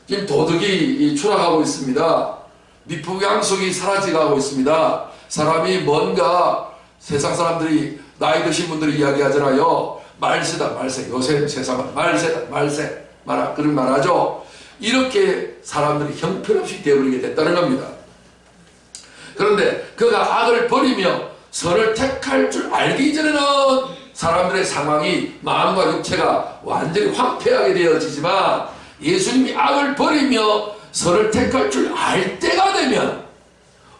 지금 도덕이 추락하고 있습니다. 미풍양속이 사라져가고 있습니다. 사람이 뭔가 세상 사람들이 나이 드신 분들이 이야기하잖아요. 말세다 말세. 요새 세상은 말세다 말세. 그런 말하죠. 이렇게 사람들이 형편없이 되어버리게 됐다는 겁니다. 그런데 그가 악을 버리며 선을 택할 줄 알기 전에는 사람들의 상황이 마음과 육체가 완전히 황폐하게 되어지지만 예수님이 악을 버리며 선을 택할 줄 알 때가 되면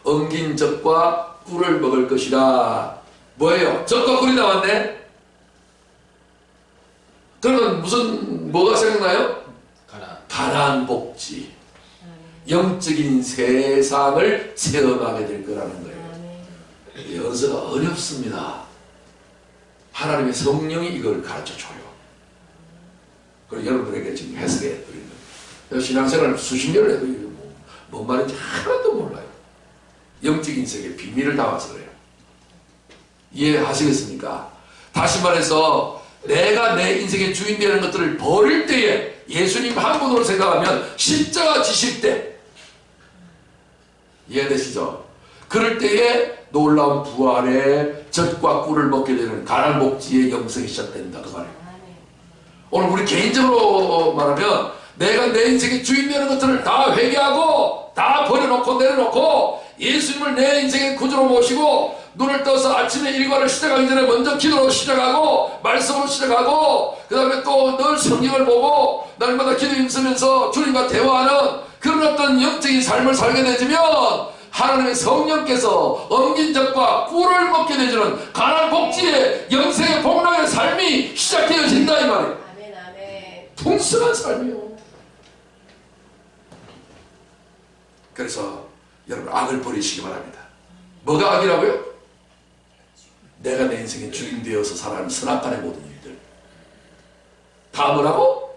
엉긴 젖과 꿀을 먹을 것이라. 뭐예요? 젖과 꿀이 나왔네? 그러면 뭐가 생각나요? 가나안 복지. 영적인 세상을 체험하게 될 거라는 거예요. 연서가 어렵습니다. 하나님의 성령이 이걸 가르쳐줘요. 그리고 여러분들에게 지금 해석해 드리는 거예요. 신앙생활을 수십 년을 해도 뭔 말인지 하나도 몰라요. 영적인 세계의 비밀을 담아서 그래요. 이해하시겠습니까? 다시 말해서 내가 내 인생의 주인 되는 것들을 버릴 때에 예수님 한 분으로 생각하면 십자가 지실 때 이해되시죠? 그럴 때에 놀라운 부활의 젖과 꿀을 먹게 되는 가난 복지의 영성이 시작된다 그 말이에요. 오늘 우리 개인적으로 말하면 내가 내 인생의 주인 되는 것들을 다 회개하고 다 버려놓고 내려놓고 예수님을 내 인생의 구주로 모시고 눈을 떠서 아침에 일과를 시작하기 전에 먼저 기도로 시작하고 말씀으로 시작하고 그 다음에 또 늘 성경을 보고 날마다 기도 힘쓰면서 주님과 대화하는 그런 어떤 영적인 삶을 살게 되면 하나님의 성령께서 엉긴 젖과 꿀을 먹게 되주는 가난 복지의 영생의 복락의 삶이 시작되어진다 이 말이에요. 아멘, 아멘. 풍성한 삶이요. 그래서 여러분 악을 버리시기 바랍니다. 뭐가 악이라고요? 내가 내 인생의 주인 되어서 살아가는 선악간의 모든 일들 다 뭐라고?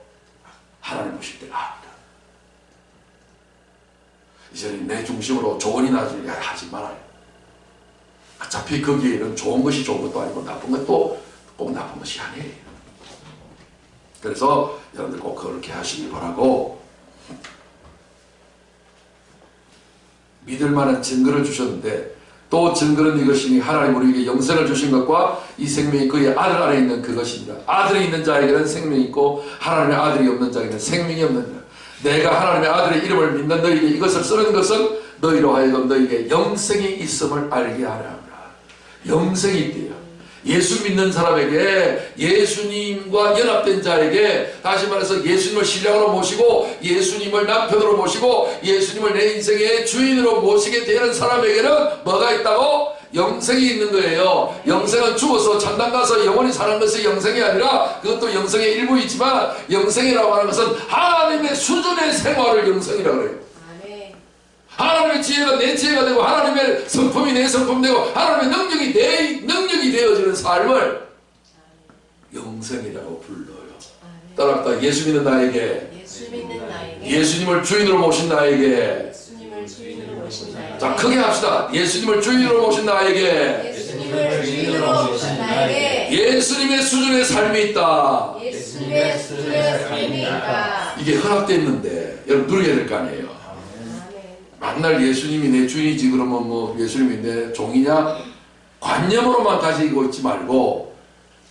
하나님 보실 때가 악이다. 이제는 내 중심으로 좋은 이나 하지 말아요. 어차피 거기에는 좋은 것이 좋은 것도 아니고 나쁜 것도 꼭 나쁜 것이 아니에요. 그래서 여러분들 꼭 그렇게 하시기 바라고 믿을 만한 증거를 주셨는데 또 증거는 이것이니 하나님 우리에게 영생을 주신 것과 이 생명이 그의 아들 안에 있는 그것입니다. 아들이 있는 자에게는 생명이 있고 하나님의 아들이 없는 자에게는 생명이 없는 자. 내가 하나님의 아들의 이름을 믿는 너희에게 이것을 쓰는 것은 너희로 하여금 너희에게 영생이 있음을 알게 하라. 영생이 있대요. 예수 믿는 사람에게 예수님과 연합된 자에게 다시 말해서 예수님을 신령으로 모시고 예수님을 남편으로 모시고 예수님을 내 인생의 주인으로 모시게 되는 사람에게는 뭐가 있다고? 영생이 있는 거예요. 영생은 죽어서 천당 가서 영원히 사는 것이 영생이 아니라 그것도 영생의 일부이지만 영생이라고 하는 것은 하나님의 수준의 생활을 영생이라고 해요. 하나님의 지혜가 내 지혜가 되고 하나님의 성품이 내 성품 되고 하나님의 능력이 내 능력이 되어지는 삶을 영생이라고 불러요. 따라합시다. 예수 믿는 나에게 예수님을 주인으로 모신 나에게 자 크게 합시다. 예수님을 주인으로 모신 나에게 예수님을 주인으로 모신 나에게 예수님의 수준의 삶이 있다. 예수님의 수준의 삶이 있다. 이게 허락됐는데 여러분 누려야 될 거 아니에요. 아멘. 만날 예수님이 내 주인이지 그러면 뭐 예수님이 내 종이냐? 관념으로만 가지고 있지 말고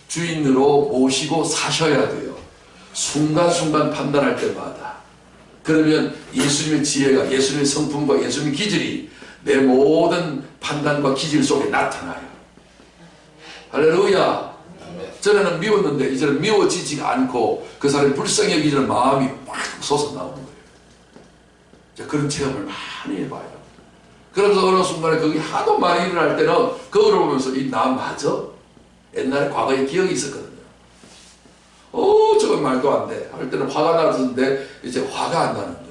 주인으로 모시고 사셔야 돼요. 순간순간 판단할 때마다. 그러면 예수님의 지혜가, 예수님의 성품과 예수님의 기질이 내 모든 판단과 기질 속에 나타나요. 할렐루야. 전에는 미웠는데 이제는 미워지지가 않고 그 사람이 불쌍히 여기는 마음이 확 솟아나오는 거예요. 그런 체험을 많이 해봐요. 그러면서 어느 순간에 그게 하도 많이 일어날 때는 거울을 보면서 나 맞아? 옛날에 과거에 기억이 있었거든요. 저건 말도 안 돼. 할 때는 화가 나는데 이제 화가 안 나는 거예요.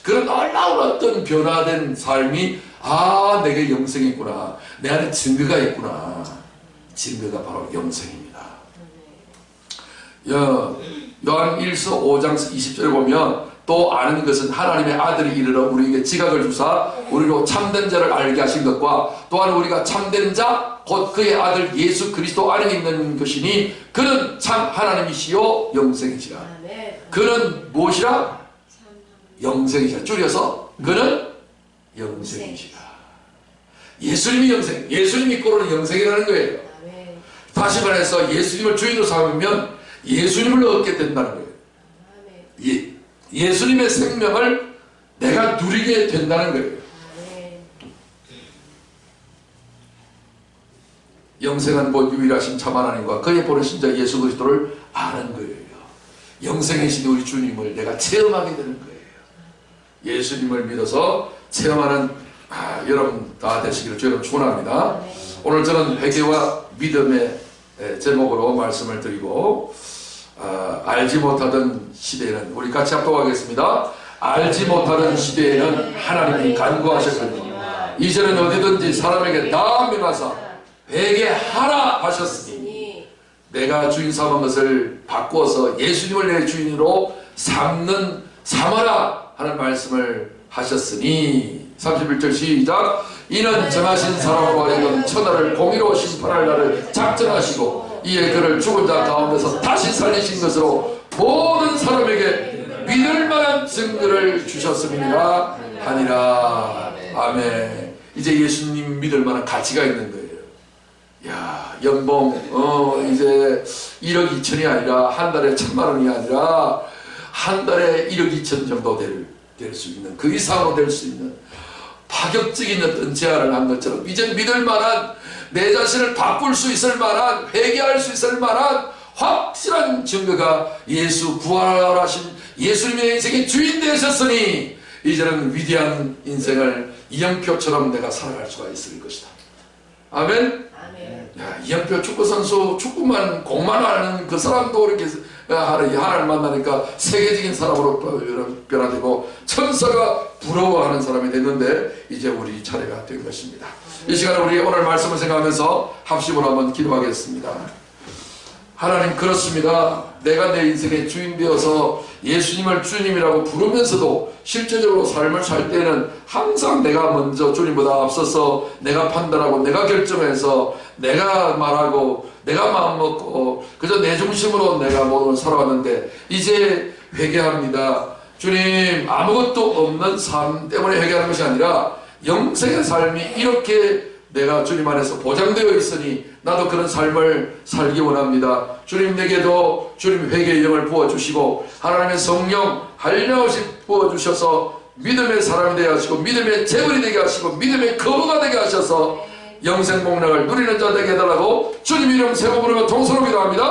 그런 놀라운 어떤 변화된 삶이 내게 영생이 있구나. 내 안에 증거가 있구나. 증거가 바로 영생입니다. 요한 1서 5장 20절에 보면 또 아는 것은 하나님의 아들이 이르러 우리에게 지각을 주사 우리로 참된 자를 알게 하신 것과 또한 우리가 참된 자 곧 그의 아들 예수 그리스도 안에 있는 것이니 그는 참 하나님이시요 영생이시라. 그는 무엇이라? 영생이시라. 줄여서 그는 영생이시라. 예수님이 영생, 예수님 믿고는 영생이라는 거예요. 다시 말해서 예수님을 주인으로 삼으면 예수님을 얻게 된다는 거예요. 예수님의 생명을 내가 누리게 된다는 거예요. 영생한 곧 유일하신 참 하나님과 그의 보내신 자 예수 그리스도를 아는 거예요. 영생이신 우리 주님을 내가 체험하게 되는 거예요. 예수님을 믿어서 체험하는 여러분 다 되시기를 주님 축원합니다. 오늘 저는 회개와 믿음의 제목으로 말씀을 드리고 알지 못하던 시대에는 우리 같이 합독하겠습니다. 알지 못하던 시대에는 하나님이 간구하셨거든요. 이제는 어디든지 사람에게 다 명하사 회개하라 하셨으니 내가 주인 삼은 것을 바꾸어서 예수님을 내 주인으로 삼아라 하는 말씀을 하셨으니 31절 시작. 이는 정하신 사람으로 하여금 천하를 공의로 심판할 날을 작정하시고 이에 그를 죽은 자 가운데서 다시 살리신 것으로 모든 사람에게 믿을 만한 증거를 주셨음이니라 하니라. 아멘. 이제 예수님 믿을 만한 가치가 있는 거예요. 연봉 이제 1억 2천이 아니라 한 달에 1,000만 원이 아니라 한 달에 1억 2천 정도 될 수 있는, 그 이상으로 될 수 있는 파격적인 어떤 제안을 한 것처럼 이제 믿을 만한, 내 자신을 바꿀 수 있을 만한, 회개할 수 있을 만한 확실한 증거가 예수 부활하신 예수님의 인생의 주인 되셨으니 이제는 위대한 인생을 이영표처럼 내가 살아갈 수가 있을 것이다. 아멘. 이영표 축구선수, 축구만 공만 하는 그 사람도 이렇게 하나님을 만나니까 세계적인 사람으로 변화되고 천사가 부러워하는 사람이 됐는데 이제 우리 차례가 된 것입니다. 이 시간에 우리 오늘 말씀을 생각하면서 합심으로 한번 기도하겠습니다. 하나님, 그렇습니다. 내가 내 인생의 주인 되어서 예수님을 주님이라고 부르면서도 실제적으로 삶을 살 때는 항상 내가 먼저 주님보다 앞서서 내가 판단하고 내가 결정해서 내가 말하고 내가 마음먹고 그저 내 중심으로 내가 모든 걸 살아왔는데 이제 회개합니다. 주님, 아무것도 없는 삶 때문에 회개하는 것이 아니라 영생의 삶이 이렇게 내가 주님 안에서 보장되어 있으니 나도 그런 삶을 살기 원합니다. 주님, 내게도 주님 회개의 영을 부어주시고 하나님의 성령 한량없이 부어주셔서 믿음의 사람이 되게 하시고 믿음의 재물이 되게 하시고 믿음의 거부가 되게 하셔서 영생 복락을 누리는 자 되게 해달라고 주님 이름 세고 부르며 통성으로 기도합니다.